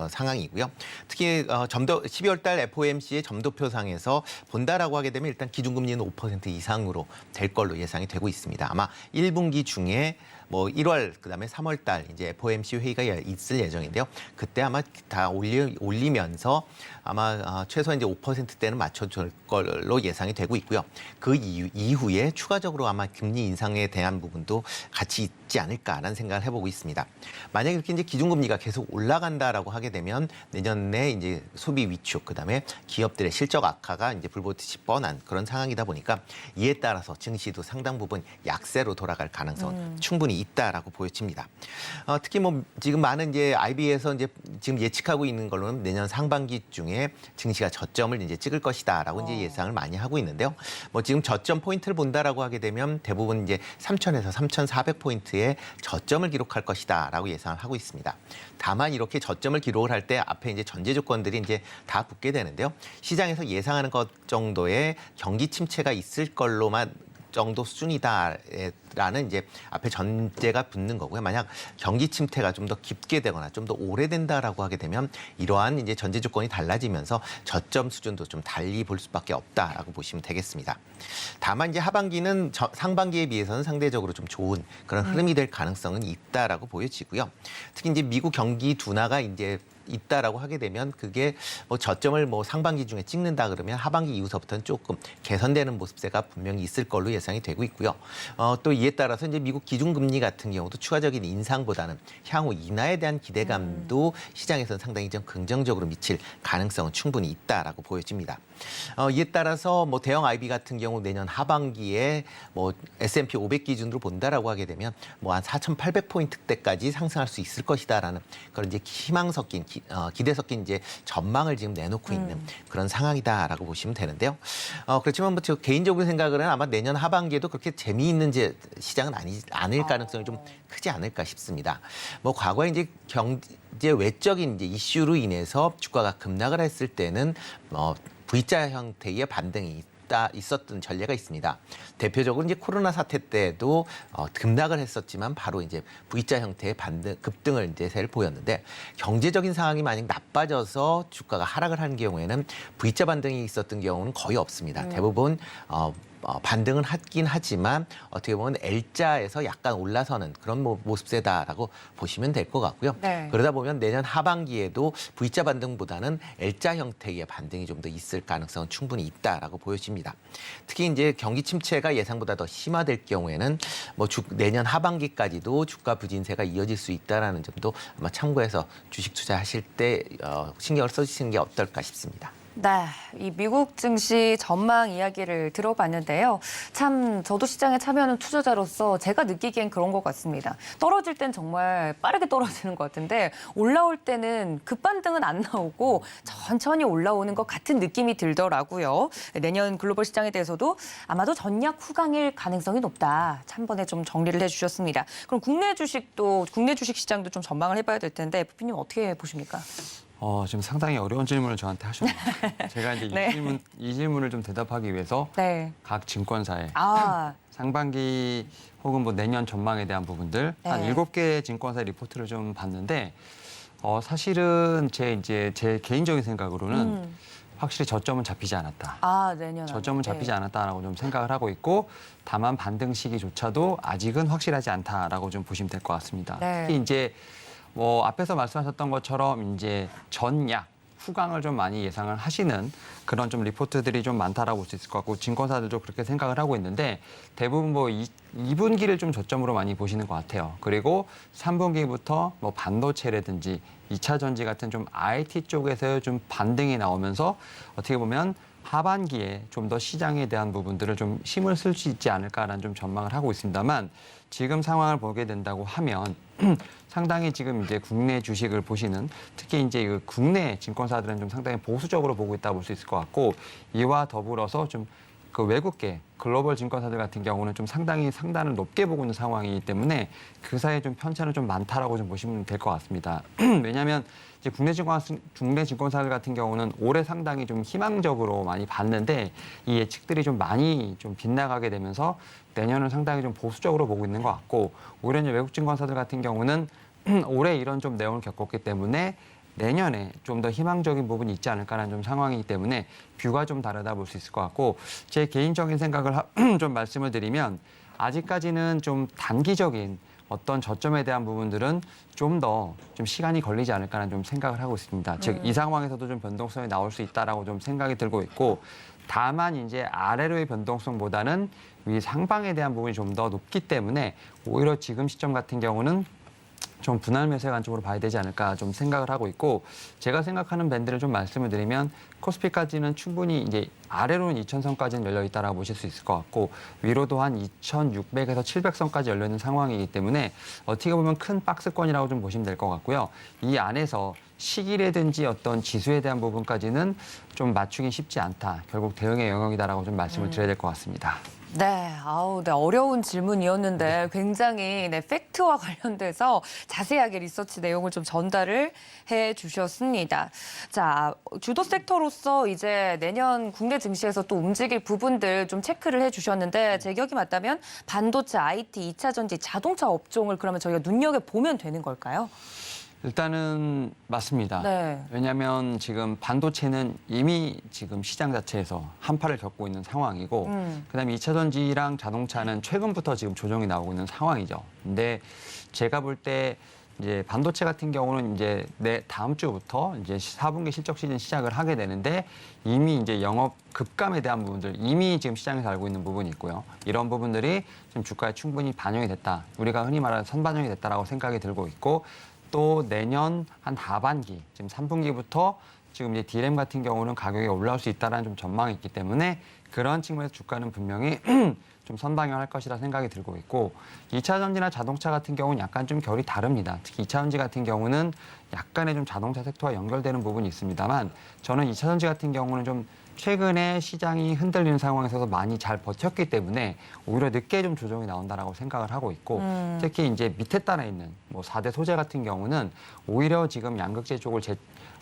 상황이고요. 특히 12월 달 FOMC의 점도표상에서 본다라고 하게 되면 일단 기준금리는 5% 이상으로 될 걸로 예상이 되고 있습니다. 아마 1분기 중에 1월 그다음에 3월 달 이제 FOMC 회의가 있을 예정인데요. 그때 아마 다 올리면서 아마 최소한 이제 5%대는 맞춰줄 걸로 예상이 되고 있고요. 그 이후에 추가적으로 아마 금리 인상에 대한 부분도 같이 있지 않을까라는 생각을 해보고 있습니다. 만약에 이렇게 이제 기준금리가 계속 올라간다라고 하게 되면 내년에 이제 소비 위축, 그다음에 기업들의 실적 악화가 이제 불보듯이 뻔한 그런 상황이다 보니까, 이에 따라서 증시도 상당 부분 약세로 돌아갈 가능성은 충분히 있다라고 보여집니다. 특히 지금 많은 이제 IB에서 이제 지금 예측하고 있는 걸로는 내년 상반기 중에 증시가 저점을 이제 찍을 것이다라고 이제 예상을 많이 하고 있는데요. 지금 저점 포인트를 본다라고 하게 되면 대부분 이제 3,000에서 3,400포인트의 저점을 기록할 것이다라고 예상을 하고 있습니다. 다만 이렇게 저점을 기록을 할 때 앞에 이제 전제 조건들이 이제 다 붙게 되는데요. 시장에서 예상하는 것 정도의 경기 침체가 있을 걸로만 정도 수준이다라는 이제 앞에 전제가 붙는 거고요. 만약 경기 침체가 좀 더 깊게 되거나 좀 더 오래된다라고 하게 되면 이러한 이제 전제 조건이 달라지면서 저점 수준도 좀 달리 볼 수밖에 없다라고 보시면 되겠습니다. 다만 이제 하반기는 상반기에 비해서는 상대적으로 좀 좋은 그런 흐름이 될 가능성은 있다라고 보여지고요. 특히 이제 미국 경기 둔화가 이제 있다라고 하게 되면 그게 뭐 저점을 뭐 상반기 중에 찍는다 그러면 하반기 이후서부터는 조금 개선되는 모습세가 분명히 있을 걸로 예상이 되고 있고요. 또 이에 따라서 이제 미국 기준금리 같은 경우도 추가적인 인상보다는 향후 인하에 대한 기대감도 시장에서는 상당히 좀 긍정적으로 미칠 가능성은 충분히 있다라고 보여집니다. 이에 따라서 뭐 대형 IB 같은 경우 내년 하반기에 뭐 S&P 500 기준으로 본다라고 하게 되면 뭐 한 4,800포인트대까지 상승할 수 있을 것이다라는 그런 이제 희망 섞인 기대 섞인 이제 전망을 지금 내놓고 있는 그런 상황이다라고 보시면 되는데요. 그렇지만 뭐 저 개인적으로 생각은 아마 내년 하반기에도 그렇게 재미있는 시장은 않을 가능성이 좀 크지 않을까 싶습니다. 뭐 과거에 이제 경제 외적인 이제 이슈로 인해서 주가가 급락을 했을 때는 V자 형태의 반등이 있었던 전례가 있습니다. 대표적으로 이제 코로나 사태 때도 급락을 했었지만 바로 이제 V자 형태의 급등을 이제 세를 보였는데 경제적인 상황이 만약 나빠져서 주가가 하락을 한 경우에는 V자 반등이 있었던 경우는 거의 없습니다. 대부분 반등은 하긴 하지만 어떻게 보면 L자에서 약간 올라서는 그런 모습세다라고 보시면 될 것 같고요. 네. 그러다 보면 내년 하반기에도 V자 반등보다는 L자 형태의 반등이 좀 더 있을 가능성은 충분히 있다라고 보여집니다. 특히 이제 경기 침체가 예상보다 더 심화될 경우에는 뭐 내년 하반기까지도 주가 부진세가 이어질 수 있다라는 점도 아마 참고해서 주식 투자하실 때 신경을 써주시는 게 어떨까 싶습니다. 네, 이 미국 증시 전망 이야기를 들어봤는데요. 참 저도 시장에 참여하는 투자자로서 제가 느끼기엔 그런 것 같습니다. 떨어질 땐 정말 빠르게 떨어지는 것 같은데 올라올 때는 급반등은 안 나오고 천천히 올라오는 것 같은 느낌이 들더라고요. 내년 글로벌 시장에 대해서도 아마도 전략 후강일 가능성이 높다. 한 번에 좀 정리를 해주셨습니다. 그럼 국내 주식 시장도 좀 전망을 해봐야 될 텐데 부피님 어떻게 보십니까? 지금 상당히 어려운 질문을 저한테 하셨네요. 제가 이제 네. 이 질문을 좀 대답하기 위해서 네. 각 증권사에 아, 상반기 혹은 뭐 내년 전망에 대한 부분들 한 네. 7개 증권사 리포트를 좀 봤는데 사실은 제 개인적인 생각으로는 확실히 저점은 잡히지 않았다. 내년. 저점은 잡히지 않았다라고 좀 생각을 하고 있고 다만 반등 시기조차도 아직은 확실하지 않다라고 좀 보시면 될 것 같습니다. 네. 특히 이제 뭐 앞에서 말씀하셨던 것처럼 이제 전약 후강을 좀 많이 예상을 하시는 그런 좀 리포트들이 좀 많다라고 볼 수 있을 것 같고 증권사들도 그렇게 생각을 하고 있는데 대부분 뭐 2분기를 좀 저점으로 많이 보시는 것 같아요. 그리고 3분기부터 뭐 반도체라든지 2차 전지 같은 좀 IT 쪽에서 좀 반등이 나오면서 어떻게 보면 하반기에 좀 더 시장에 대한 부분들을 좀 힘을 쓸 수 있지 않을까라는 좀 전망을 하고 있습니다만 지금 상황을 보게 된다고 하면 상당히 지금 이제 국내 주식을 보시는 특히 이제 그 국내 증권사들은 좀 상당히 보수적으로 보고 있다고 볼 수 있을 것 같고 이와 더불어서 좀 그 외국계 글로벌 증권사들 같은 경우는 좀 상당히 상단을 높게 보고 있는 상황이기 때문에 그 사이에 좀 편차는 좀 많다라고 좀 보시면 될 것 같습니다. 왜냐하면 이제 국내 증권사들 같은 경우는 올해 상당히 좀 희망적으로 많이 봤는데 이 예측들이 좀 많이 좀 빗나가게 되면서 내년은 상당히 좀 보수적으로 보고 있는 것 같고 오히려 이제 외국 증권사들 같은 경우는 올해 이런 좀 내용을 겪었기 때문에 내년에 좀 더 희망적인 부분이 있지 않을까라는 좀 상황이기 때문에 뷰가 좀 다르다 볼 수 있을 것 같고 제 개인적인 생각을 좀 말씀을 드리면 아직까지는 좀 단기적인 어떤 저점에 대한 부분들은 좀 더 좀 시간이 걸리지 않을까라는 좀 생각을 하고 있습니다. 즉 이 상황에서도 좀 변동성이 나올 수 있다라고 좀 생각이 들고 있고 다만 이제 아래로의 변동성보다는 위 상방에 대한 부분이 좀 더 높기 때문에 오히려 지금 시점 같은 경우는 좀 분할 매수의 관점으로 봐야 되지 않을까 좀 생각을 하고 있고 제가 생각하는 밴드를 좀 말씀을 드리면 코스피까지는 충분히 이제 아래로는 2,000선까지는 열려 있다라고 보실 수 있을 것 같고 위로도 한 2,600에서 700선까지 열려 있는 상황이기 때문에 어떻게 보면 큰 박스권이라고 좀 보시면 될 것 같고요. 이 안에서 시기라든지 어떤 지수에 대한 부분까지는 좀 맞추긴 쉽지 않다. 결국 대응의 영역이다라고 좀 말씀을 드려야 될 것 같습니다. 네, 어려운 질문이었는데 굉장히 팩트와 관련돼서 자세하게 리서치 내용을 좀 전달을 해 주셨습니다. 자, 주도 섹터로서 이제 내년 국내 증시에서 또 움직일 부분들 좀 체크를 해 주셨는데 제 기억이 맞다면 반도체, IT, 2차 전지, 자동차 업종을 그러면 저희가 눈여겨보면 되는 걸까요? 일단은 맞습니다. 네. 왜냐하면 지금 반도체는 이미 지금 시장 자체에서 한파를 겪고 있는 상황이고 그다음에 2차 전지랑 자동차는 최근부터 지금 조정이 나오고 있는 상황이죠. 근데 제가 볼 때 이제 반도체 같은 경우는 이제 다음 주부터 이제 4분기 실적 시즌 시작을 하게 되는데 이미 이제 영업 급감에 대한 부분들 이미 지금 시장에서 알고 있는 부분이 있고요. 이런 부분들이 지금 주가에 충분히 반영이 됐다. 우리가 흔히 말하는 선반영이 됐다라고 생각이 들고 있고 또 내년 한 하반기 지금 3분기부터 지금 이제 D램 같은 경우는 가격이 올라올 수 있다라는 좀 전망이 있기 때문에 그런 측면에서 주가는 분명히 좀 선방향할 것이라 생각이 들고 있고 2차 전지나 자동차 같은 경우는 약간 좀 결이 다릅니다. 특히 2차 전지 같은 경우는 약간의 좀 자동차 섹터와 연결되는 부분이 있습니다만 저는 2차 전지 같은 경우는 좀 최근에 시장이 흔들리는 상황에서 많이 잘 버텼기 때문에 오히려 늦게 좀 조정이 나온다라고 생각을 하고 있고 특히 이제 밑에 따라 있는 뭐 4대 소재 같은 경우는 오히려 지금 양극재 쪽을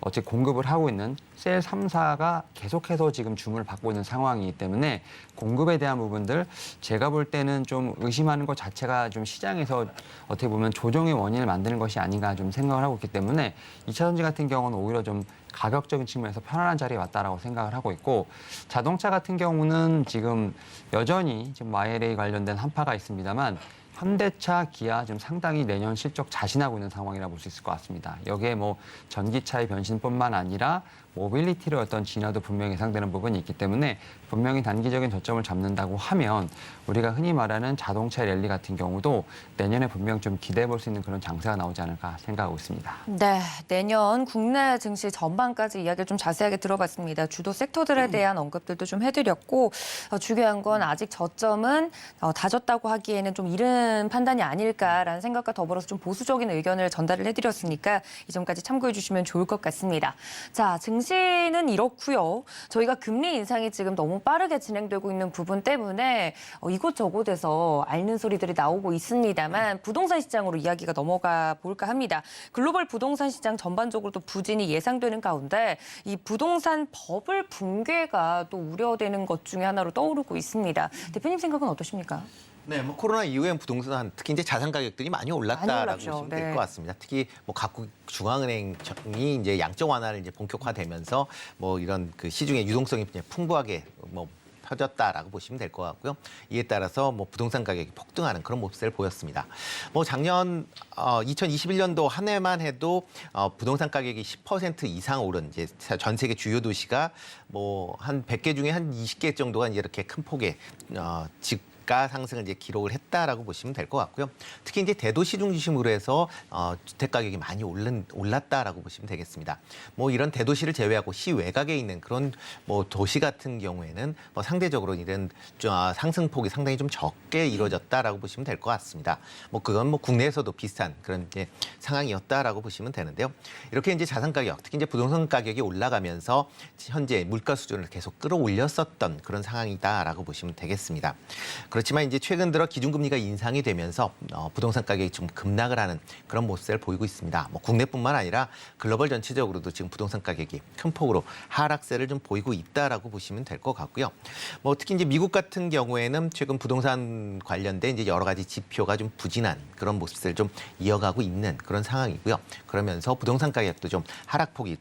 어찌 공급을 하고 있는 셀 3사가 계속해서 지금 줌을 받고 있는 상황이기 때문에 공급에 대한 부분들 제가 볼 때는 좀 의심하는 것 자체가 좀 시장에서 어떻게 보면 조정의 원인을 만드는 것이 아닌가 좀 생각을 하고 있기 때문에 2차 전지 같은 경우는 오히려 좀 가격적인 측면에서 편안한 자리에 왔다라고 생각을 하고 있고 자동차 같은 경우는 지금 여전히 지금 IRA 관련된 한파가 있습니다만 현대차, 기아 지금 상당히 내년 실적 자신하고 있는 상황이라 볼 수 있을 것 같습니다. 여기에 뭐 전기차의 변신뿐만 아니라 모빌리티의 어떤 진화도 분명히 예상되는 부분이 있기 때문에 분명히 단기적인 저점을 잡는다고 하면 우리가 흔히 말하는 자동차 랠리 같은 경우도 내년에 분명 좀 기대해 볼 수 있는 그런 장세가 나오지 않을까 생각하고 있습니다. 네, 내년 국내 증시 전반까지 이야기를 좀 자세하게 들어봤습니다. 주도 섹터들에 대한 언급들도 좀 해드렸고 중요한 건 아직 저점은 다졌다고 하기에는 좀 이른 판단이 아닐까라는 생각과 더불어서 좀 보수적인 의견을 전달을 해드렸으니까 이 점까지 참고해 주시면 좋을 것 같습니다. 자, 증시는 이렇고요. 저희가 금리 인상이 지금 너무 빠르게 진행되고 있는 부분 때문에 이곳저곳에서 앓는 소리들이 나오고 있습니다만 부동산 시장으로 이야기가 넘어가 볼까 합니다. 글로벌 부동산 시장 전반적으로도 부진이 예상되는 가운데 이 부동산 버블 붕괴가 또 우려되는 것 중에 하나로 떠오르고 있습니다. 대표님 생각은 어떠십니까? 네, 뭐 코로나 이후엔 부동산 특히 이제 자산 가격들이 많이 올랐다라고 보시면 될 네. 것 같습니다. 특히 뭐 각국 중앙은행이 이제 양적 완화를 이제 본격화되면서 뭐 이런 그 시중의 유동성이 이제 풍부하게 뭐 펴졌다라고 보시면 될 것 같고요. 이에 따라서 뭐 부동산 가격이 폭등하는 그런 모습을 보였습니다. 뭐 작년 2021년도 한 해만 해도 부동산 가격이 10% 이상 오른 이제 전 세계 주요 도시가 뭐 한 100개 중에 한 20개 정도가 이제 이렇게 큰 폭의 가 상승을 이제 기록을 했다라고 보시면 될 것 같고요. 특히 이제 대도시 중심으로 해서 주택 가격이 많이 올랐다라고 보시면 되겠습니다. 뭐 이런 대도시를 제외하고 시 외곽에 있는 그런 뭐 도시 같은 경우에는 뭐 상대적으로 이런 상승폭이 상당히 좀 적게 이루어졌다라고 보시면 될 것 같습니다. 뭐 그건 뭐 국내에서도 비슷한 그런 이제 상황이었다라고 보시면 되는데요. 이렇게 이제 자산 가격, 특히 이제 부동산 가격이 올라가면서 현재 물가 수준을 계속 끌어올렸었던 그런 상황이다라고 보시면 되겠습니다. 그렇지만 이제 최근 들어 기준금리가 인상이 되면서 부동산 가격이 좀 급락을 하는 그런 모습을 보이고 있습니다. 뭐 국내뿐만 아니라 글로벌 전체적으로도 지금 부동산 가격이 큰 폭으로 하락세를 좀 보이고 있다라고 보시면 될 것 같고요. 뭐 특히 이제 미국 같은 경우에는 최근 부동산 관련된 이제 여러 가지 지표가 좀 부진한 그런 모습을 좀 이어가고 있는 그런 상황이고요. 그러면서 부동산 가격도 좀 하락폭을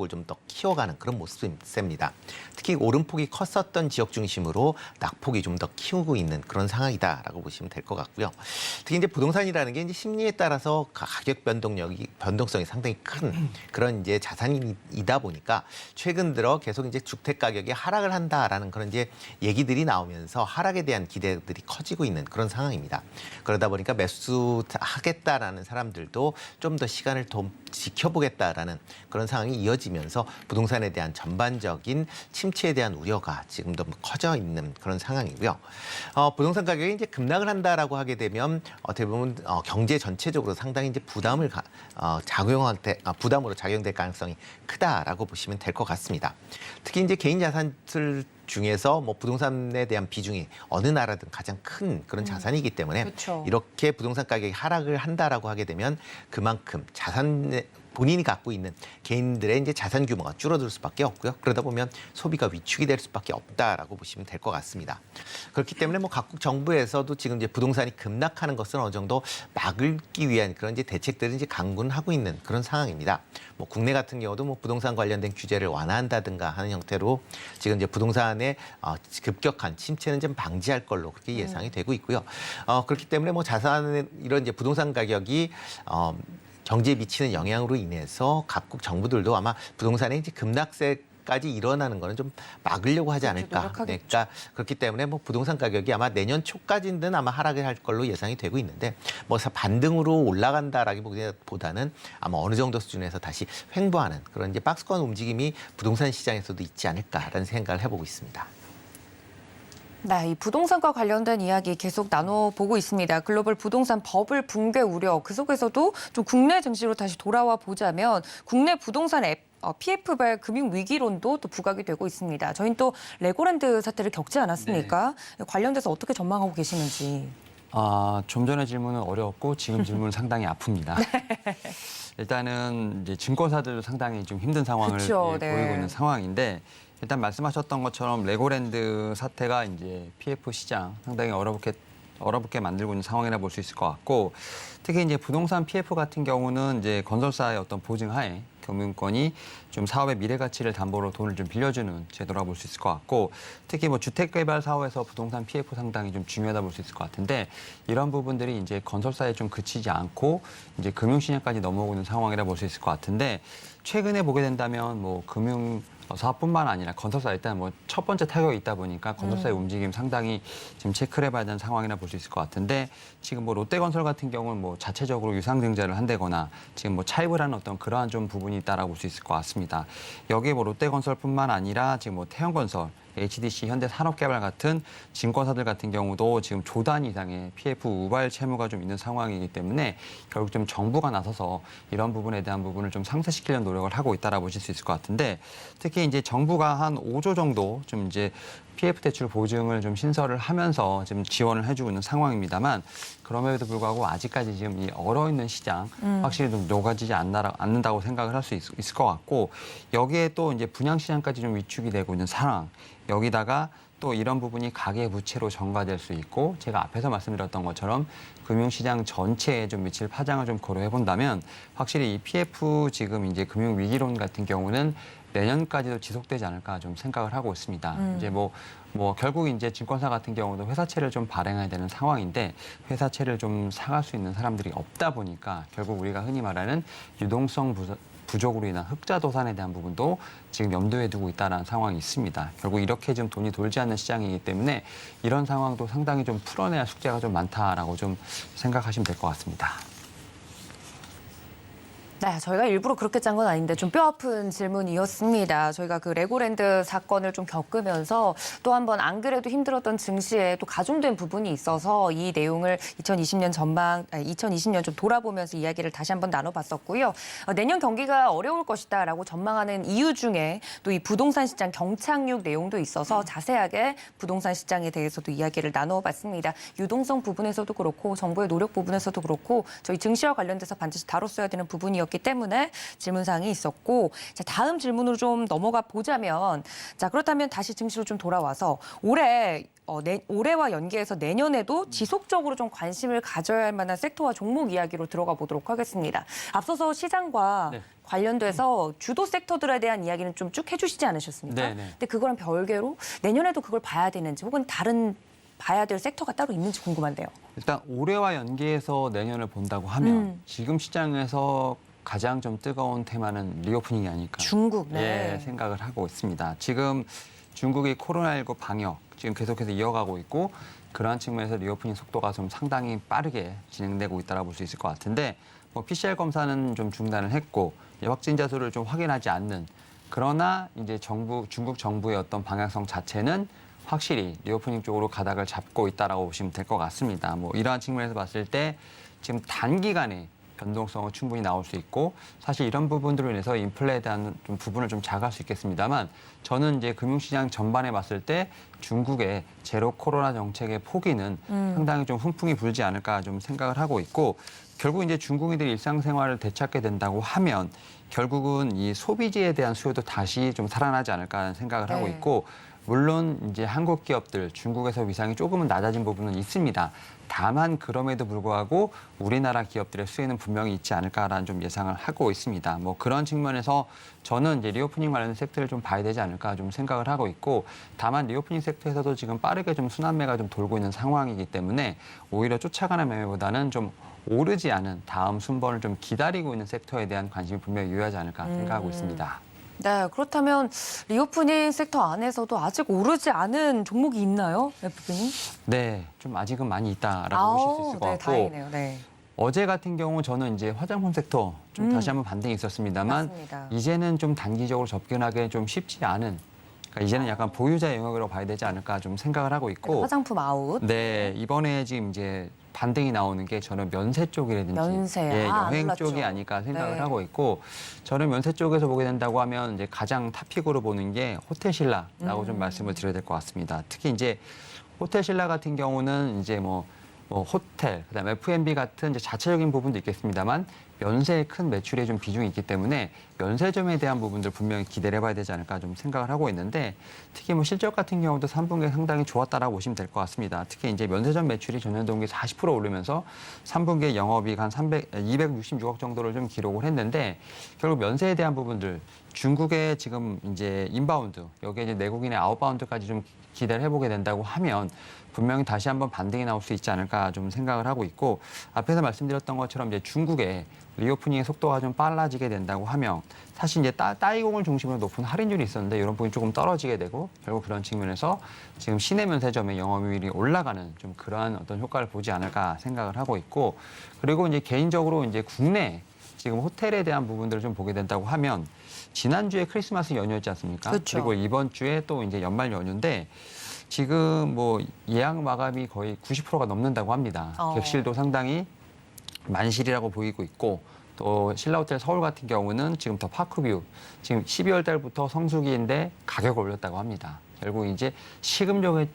좀 더 키워가는 그런 모습입니다. 특히 오름폭이 컸었던 지역 중심으로 낙폭이 좀 더 키우고 있는 그런 상황이다라고 보시면 될 것 같고요. 특히 이제 부동산이라는 게 이제 심리에 따라서 가격 변동성이 상당히 큰 그런 이제 자산이다 보니까 최근 들어 계속 이제 주택 가격이 하락을 한다라는 그런 이제 얘기들이 나오면서 하락에 대한 기대들이 커지고 있는 그런 상황입니다. 그러다 보니까 매수하겠다라는 사람들도 좀 더 시간을 좀 지켜보겠다라는 그런 상황이 이어지면서 부동산에 대한 전반적인 침체에 대한 우려가 지금도 커져 있는 그런 상황이고요. 부동산 가격이 이제 급락을 한다라고 하게 되면 어떻게 보면 경제 전체적으로 상당히 이제 부담으로 작용될 가능성이 크다라고 보시면 될 것 같습니다. 특히 이제 개인 자산들 중에서 뭐 부동산에 대한 비중이 어느 나라든 가장 큰 그런 자산이기 때문에 그렇죠. 이렇게 부동산 가격이 하락을 한다라고 하게 되면 그만큼 본인이 갖고 있는 개인들의 이제 자산 규모가 줄어들 수밖에 없고요. 그러다 보면 소비가 위축이 될 수밖에 없다라고 보시면 될 것 같습니다. 그렇기 때문에 뭐 각국 정부에서도 지금 이제 부동산이 급락하는 것은 어느 정도 막기 위한 그런 이제 대책들을 이제 강구는 하고 있는 그런 상황입니다. 뭐 국내 같은 경우도 뭐 부동산 관련된 규제를 완화한다든가 하는 형태로 지금 이제 부동산의 급격한 침체는 좀 방지할 걸로 그렇게 예상이 되고 있고요. 그렇기 때문에 뭐 자산의 이런 이제 부동산 가격이 경제에 미치는 영향으로 인해서 각국 정부들도 아마 부동산의 이제 급락세까지 일어나는 거는 좀 막으려고 하지 않을까. 노력하겠죠. 그러니까 그렇기 때문에 뭐 부동산 가격이 아마 내년 초까지는 아마 하락을 할 걸로 예상이 되고 있는데 뭐 반등으로 올라간다라기보다는 아마 어느 정도 수준에서 다시 횡보하는 그런 이제 박스권 움직임이 부동산 시장에서도 있지 않을까라는 생각을 해보고 있습니다. 네, 이 부동산과 관련된 이야기 계속 나눠보고 있습니다. 글로벌 부동산 버블 붕괴 우려, 그 속에서도 좀 국내 증시로 다시 돌아와 보자면 국내 부동산 PF발 금융 위기론도 또 부각이 되고 있습니다. 저희는 또 레고랜드 사태를 겪지 않았습니까? 관련돼서 어떻게 전망하고 계시는지. 좀 전에 질문은 어려웠고 지금 질문은 상당히 아픕니다. 일단은 이제 증권사들도 상당히 좀 힘든 상황을 그쵸, 네. 보이고 있는 상황인데 일단 말씀하셨던 것처럼 레고랜드 사태가 이제 PF 시장 상당히 어렵게 만들고 있는 상황이라 볼 수 있을 것 같고 특히 이제 부동산 PF 같은 경우는 이제 건설사의 어떤 보증하에 금융권이 좀 사업의 미래 가치를 담보로 돈을 좀 빌려주는 제도라 볼 수 있을 것 같고 특히 뭐 주택 개발 사업에서 부동산 PF 상당히 좀 중요하다 볼 수 있을 것 같은데 이런 부분들이 이제 건설사에 좀 그치지 않고 이제 금융시장까지 넘어오고 있는 상황이라 볼 수 있을 것 같은데 최근에 보게 된다면 뭐 금융 사업뿐만 아니라 건설사 일단 뭐 첫 번째 타격이 있다 보니까 건설사의 움직임 상당히 지금 체크를 해봐야 되는 상황이라 볼 수 있을 것 같은데 지금 뭐 롯데건설 같은 경우는 뭐 자체적으로 유상증자를 한다거나 지금 뭐 차입을 하는 어떤 그러한 좀 부분이 있다라고 볼 수 있을 것 같습니다. 여기에 뭐 롯데건설뿐만 아니라 지금 뭐 태형건설 HDC, 현대산업개발 같은 증권사들 같은 경우도 지금 조 단위 이상의 PF 우발 채무가 좀 있는 상황이기 때문에 결국 좀 정부가 나서서 이런 부분에 대한 부분을 좀 상쇄시키려는 노력을 하고 있다라고 보실 수 있을 것 같은데 특히 이제 정부가 한 5조 정도 좀 이제 PF 대출 보증을 좀 신설을 하면서 지금 지원을 해주고 있는 상황입니다만 그럼에도 불구하고 아직까지 지금 이 얼어있는 시장 확실히 좀 녹아지지 않는다고 생각을 할 수 있을 것 같고 여기에 또 이제 분양시장까지 좀 위축이 되고 있는 상황 여기다가 또 이런 부분이 가계부채로 전가될 수 있고 제가 앞에서 말씀드렸던 것처럼 금융시장 전체에 좀 미칠 파장을 좀 고려해 본다면 확실히 이 PF 지금 이제 금융위기론 같은 경우는 내년까지도 지속되지 않을까 좀 생각을 하고 있습니다. 이제 뭐 결국 이제 증권사 같은 경우도 회사채를 좀 발행해야 되는 상황인데 회사채를 좀 사갈 수 있는 사람들이 없다 보니까 결국 우리가 흔히 말하는 유동성 부족으로 인한 흑자 도산에 대한 부분도 지금 염두에 두고 있다는 상황이 있습니다. 결국 이렇게 좀 돈이 돌지 않는 시장이기 때문에 이런 상황도 상당히 좀 풀어내야 할 숙제가 좀 많다라고 좀 생각하시면 될 것 같습니다. 네, 저희가 일부러 그렇게 짠 건 아닌데 좀 뼈아픈 질문이었습니다. 저희가 그 레고랜드 사건을 좀 겪으면서 또 한 번 안 그래도 힘들었던 증시에 또 가중된 부분이 있어서 이 내용을 2020년 좀 돌아보면서 이야기를 다시 한번 나눠봤었고요. 내년 경기가 어려울 것이다라고 전망하는 이유 중에 또 이 부동산 시장 경착륙 내용도 있어서 자세하게 부동산 시장에 대해서도 이야기를 나눠봤습니다. 유동성 부분에서도 그렇고 정부의 노력 부분에서도 그렇고 저희 증시와 관련돼서 반드시 다뤘어야 되는 부분이었기 때문에 질문사항이 있었고 자, 다음 질문으로 좀 넘어가 보자면 자 그렇다면 다시 증시로 좀 돌아와서 올해와 연계해서 내년에도 지속적으로 좀 관심을 가져야 할 만한 섹터와 종목 이야기로 들어가 보도록 하겠습니다. 앞서서 시장과 관련돼서 주도 섹터들에 대한 이야기는 좀 쭉 해주시지 않으셨습니까? 네네. 근데 그거랑 별개로 내년에도 그걸 봐야 되는지 혹은 다른 봐야 될 섹터가 따로 있는지 궁금한데요. 일단 올해와 연계해서 내년을 본다고 하면 지금 시장에서 가장 좀 뜨거운 테마는 리오프닝이 아닐까 중국, 네. 예, 생각을 하고 있습니다. 지금 중국이 코로나19 방역 지금 계속해서 이어가고 있고 그러한 측면에서 리오프닝 속도가 좀 상당히 빠르게 진행되고 있다고 볼 수 있을 것 같은데 뭐 PCR 검사는 좀 중단을 했고 확진자 수를 좀 확인하지 않는 그러나 이제 중국 정부의 어떤 방향성 자체는 확실히 리오프닝 쪽으로 가닥을 잡고 있다라고 보시면 될 것 같습니다. 뭐 이러한 측면에서 봤을 때 지금 단기간에 변동성은 충분히 나올 수 있고 사실 이런 부분들로 인해서 인플레에 대한 좀 부분을 좀 자각할 수 있겠습니다만 저는 이제 금융시장 전반에 봤을 때 중국의 제로 코로나 정책의 포기는 상당히 좀 훈풍이 불지 않을까 좀 생각을 하고 있고 결국 이제 중국인들이 일상생활을 되찾게 된다고 하면 결국은 이 소비지에 대한 수요도 다시 좀 살아나지 않을까 하는 생각을 하고 있고 물론 이제 한국 기업들 중국에서 위상이 조금은 낮아진 부분은 있습니다. 다만 그럼에도 불구하고 우리나라 기업들의 수혜는 분명히 있지 않을까라는 좀 예상을 하고 있습니다. 뭐 그런 측면에서 저는 이제 리오프닝 관련 섹터를 좀 봐야 되지 않을까 좀 생각을 하고 있고 다만 리오프닝 섹터에서도 지금 빠르게 좀 순환매가 좀 돌고 있는 상황이기 때문에 오히려 쫓아가는 매매보다는 좀 오르지 않은 다음 순번을 좀 기다리고 있는 섹터에 대한 관심이 분명히 유효하지 않을까 생각하고 있습니다. 네, 그렇다면 리오프닝 섹터 안에서도 아직 오르지 않은 종목이 있나요, FP님? 네, 좀 아직은 많이 있다라고 보실 수 있을 것 같고 다행이네요. 네. 어제 같은 경우 저는 이제 화장품 섹터 좀 다시 한번 반등이 있었습니다만 맞습니다. 이제는 좀 단기적으로 접근하기 좀 쉽지 않은 그러니까 이제는 약간 보유자의 영역으로 봐야 되지 않을까 좀 생각을 하고 있고 화장품 아웃. 네, 이번에 지금 이제 반등이 나오는 게 저는 면세 쪽이라든지 면세. 예, 여행 놀랐죠. 쪽이 아닐까 생각을 네. 하고 있고 저는 면세 쪽에서 보게 된다고 하면 이제 가장 탑픽으로 보는 게 호텔신라라고 좀 말씀을 드려야 될 것 같습니다. 특히 이제 호텔신라 같은 경우는 이제 뭐 호텔, 그다음에 F&B 같은 이제 자체적인 부분도 있겠습니다만 면세에 큰 매출에 좀 비중이 있기 때문에 면세점에 대한 부분들 분명히 기대를 해봐야 되지 않을까 좀 생각을 하고 있는데 특히 뭐 실적 같은 경우도 3분기에 상당히 좋았다라고 보시면 될 것 같습니다. 특히 이제 면세점 매출이 전년 동기 40% 오르면서 3분기에 영업이익 한 266억 정도를 좀 기록을 했는데 결국 면세에 대한 부분들 중국의 지금 이제 인바운드 여기에 이제 내국인의 아웃바운드까지 좀 기대를 해보게 된다고 하면 분명히 다시 한번 반등이 나올 수 있지 않을까 좀 생각을 하고 있고 앞에서 말씀드렸던 것처럼 이제 중국의 리오프닝의 속도가 좀 빨라지게 된다고 하면 사실 이제 따이공을 중심으로 높은 할인율이 있었는데 이런 부분이 조금 떨어지게 되고 결국 그런 측면에서 지금 시내 면세점의 영업이익이 올라가는 좀 그러한 어떤 효과를 보지 않을까 생각을 하고 있고 그리고 이제 개인적으로 이제 국내 지금 호텔에 대한 부분들을 좀 보게 된다고 하면 지난주에 크리스마스 연휴였지 않습니까? 그렇죠. 그리고 이번 주에 또 이제 연말 연휴인데 지금 뭐 예약 마감이 거의 90%가 넘는다고 합니다. 객실도 상당히 만실이라고 보이고 있고 또 신라호텔 서울 같은 경우는 지금 더 파크뷰 지금 12월 달부터 성수기인데 가격을 올렸다고 합니다. 결국 이제 식음료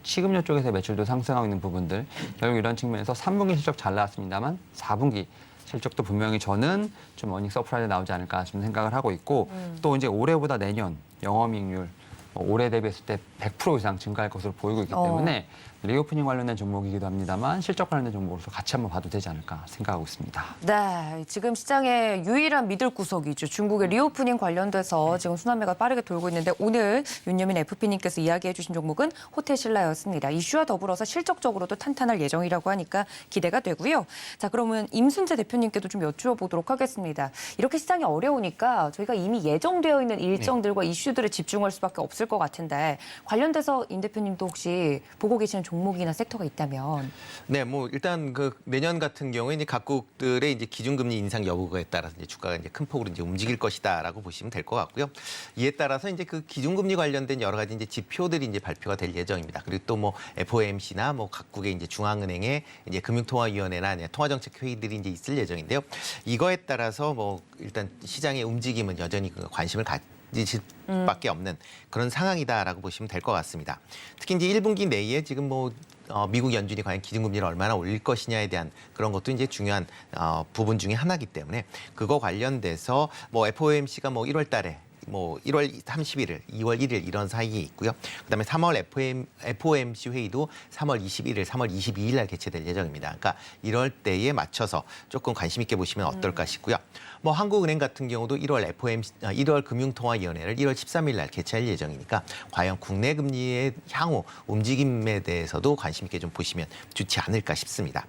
쪽에서 매출도 상승하고 있는 부분들 결국 이런 측면에서 3분기 실적 잘 나왔습니다만 4분기 실적도 분명히 저는 좀 어닝 서프라이즈 나오지 않을까 좀 생각을 하고 있고 또 이제 올해보다 내년 영업이익률 올해 대비했을 때 100% 이상 증가할 것으로 보이고 있기 때문에 리오프닝 관련된 종목이기도 합니다만 실적 관련된 종목으로서 같이 한번 봐도 되지 않을까 생각하고 있습니다. 네, 지금 시장의 유일한 믿을 구석이죠. 중국의 리오프닝 관련돼서 지금 순환매가 빠르게 돌고 있는데 오늘 윤여민 FP님께서 이야기해 주신 종목은 호텔신라였습니다. 이슈와 더불어서 실적적으로도 탄탄할 예정이라고 하니까 기대가 되고요. 자, 그러면 임순재 대표님께도 좀 여쭈어보도록 하겠습니다. 이렇게 시장이 어려우니까 저희가 이미 예정되어 있는 일정들과 이슈들에 집중할 수밖에 없을 것 같은데 관련돼서 임 대표님도 혹시 보고 계시는 종목이나 섹터가 있다면? 네, 뭐 일단 그 내년 같은 경우에 이제 각국들의 이제 기준금리 인상 여부에 따라서 이제 주가가 이제 큰 폭으로 이제 움직일 것이다라고 보시면 될 것 같고요. 이에 따라서 이제 그 기준금리 관련된 여러 가지 이제 지표들이 이제 발표가 될 예정입니다. 그리고 또 뭐 FOMC나 뭐 각국의 이제 중앙은행의 이제 금융통화위원회나 통화정책 회의들이 이제 있을 예정인데요. 이거에 따라서 뭐 일단 시장의 움직임은 여전히 그 관심을 가질 밖에 없는 그런 상황이다라고 보시면 될 것 같습니다. 특히 이제 1분기 내에 지금 뭐 미국 연준이 과연 기준금리를 얼마나 올릴 것이냐에 대한 그런 것도 이제 중요한 부분 중에 하나이기 때문에 그거 관련돼서 뭐 FOMC가 뭐 1월 달에 뭐 1월 31일, 2월 1일 이런 사이에 있고요. 그다음에 3월 FOMC 회의도 3월 21일, 3월 22일 날 개최될 예정입니다. 그러니까 이럴 때에 맞춰서 조금 관심 있게 보시면 어떨까 싶고요. 뭐 한국은행 같은 경우도 1월 금융통화위원회를 1월 13일 날 개최할 예정이니까 과연 국내 금리의 향후 움직임에 대해서도 관심 있게 좀 보시면 좋지 않을까 싶습니다.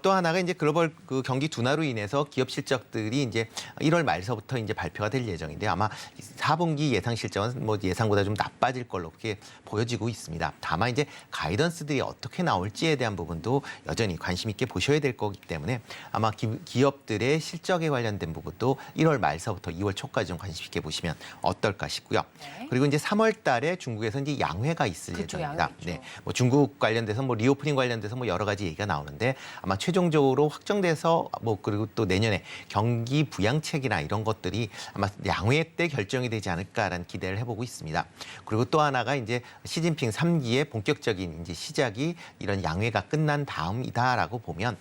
또 하나가 이제 글로벌 그 경기 둔화로 인해서 기업 실적들이 이제 1월 말서부터 이제 발표가 될 예정인데 아마 4분기 예상 실적은 뭐 예상보다 좀 나빠질 걸로 그렇게 보여지고 있습니다. 다만 이제 가이던스들이 어떻게 나올지에 대한 부분도 여전히 관심 있게 보셔야 될 거기 때문에 아마 기업들의 실적에 관련된 부분도 1월 말서부터 2월 초까지 좀 관심 있게 보시면 어떨까 싶고요. 네. 그리고 이제 3월 달에 중국에서 이제 양회가 있을 그렇죠, 예정입니다. 양회 있죠. 네. 뭐 중국 관련돼서 뭐 리오프닝 관련돼서 뭐 여러 가지 얘기가 나오는데 아마 최종적으로 확정돼서 뭐 그리고 또 내년에 경기 부양책이나 이런 것들이 아마 양회 때 결정이 되지 않을까라는 기대를 해보고 있습니다. 그리고 또 하나가 이제 시진핑 3기의 본격적인 이제 시작이 이런 양회가 끝난 다음이다라고 보면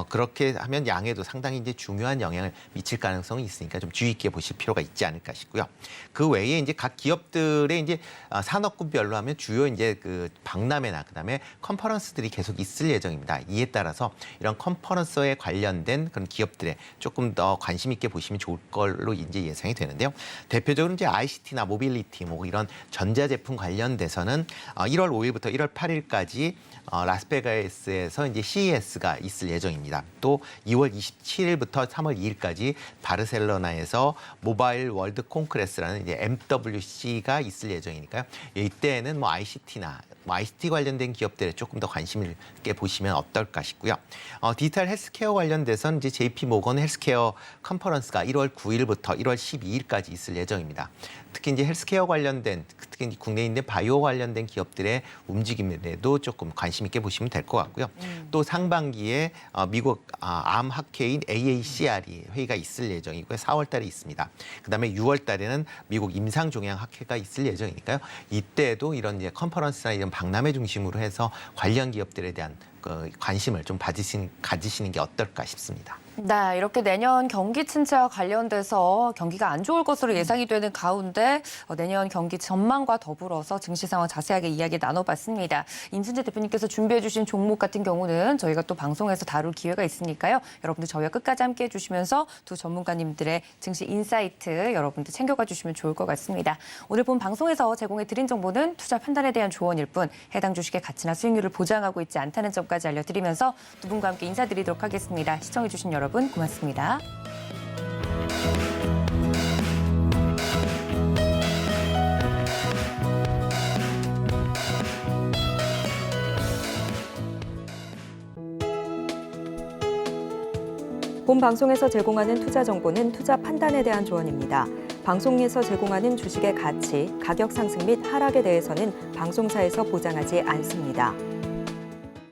그렇게 하면 양회도 상당히 이제 중요한 영향을 미칠 가능성이 있으니까 좀 주의 있게 보실 필요가 있지 않을까 싶고요. 그 외에 이제 각 기업들의 이제 산업군별로 하면 주요 이제 그 박람회나 그다음에 컨퍼런스들이 계속 있을 예정입니다. 이에 따라서 이런 컨퍼런스에 관련된 그런 기업들에 조금 더 관심 있게 보시면 좋을 걸로 이제 예상이 되는데요. 대표적으로 이제 ICT나 모빌리티 뭐 이런 전자제품 관련돼서는 1월 5일부터 1월 8일까지 라스베가스에서 이제 CES가 있을 예정입니다. 또 2월 27일부터 3월 2일까지 바르셀로나에서 모바일 월드 콩크레스라는 이제 MWC가 있을 예정이니까요. 이때에는 뭐 ICT나 ICT 관련된 기업들에 조금 더 관심을 있게 보시면 어떨까 싶고요. 디지털 헬스케어 관련돼서는 이제 JP 모건 헬스케어 컨퍼런스가 1월 9일부터 1월 12일까지 있을 예정입니다. 특히 이제 헬스케어 관련된 특히 이제 국내에 있는 바이오 관련된 기업들의 움직임에도 조금 관심 있게 보시면 될 것 같고요. 또 상반기에 미국 암 학회인 AACR이 회의가 있을 예정이고요. 4월 달에 있습니다. 그다음에 6월 달에는 미국 임상종양 학회가 있을 예정이니까요. 이때도 이런 이제 컨퍼런스나 이런 박람회 중심으로 해서 관련 기업들에 대한 관심을 좀 가지시는 게 어떨까 싶습니다. 네, 이렇게 내년 경기 침체와 관련돼서 경기가 안 좋을 것으로 예상이 되는 가운데 내년 경기 전망과 더불어서 증시 상황 자세하게 이야기 나눠봤습니다. 임순재 대표님께서 준비해 주신 종목 같은 경우는 저희가 또 방송에서 다룰 기회가 있으니까요. 여러분들 저희와 끝까지 함께해 주시면서 두 전문가님들의 증시 인사이트 여러분들 챙겨가 주시면 좋을 것 같습니다. 오늘 본 방송에서 제공해 드린 정보는 투자 판단에 대한 조언일 뿐 해당 주식의 가치나 수익률을 보장하고 있지 않다는 점까지 알려드리면서 두 분과 함께 인사드리도록 하겠습니다. 시청해 주신 여러분 고맙습니다. 본 방송에서 제공하는 투자 정보는 투자 판단에 대한 조언입니다. 방송에서 제공하는 주식의 가치, 가격 상승 및 하락에 대해서는 방송사에서 보장하지 않습니다.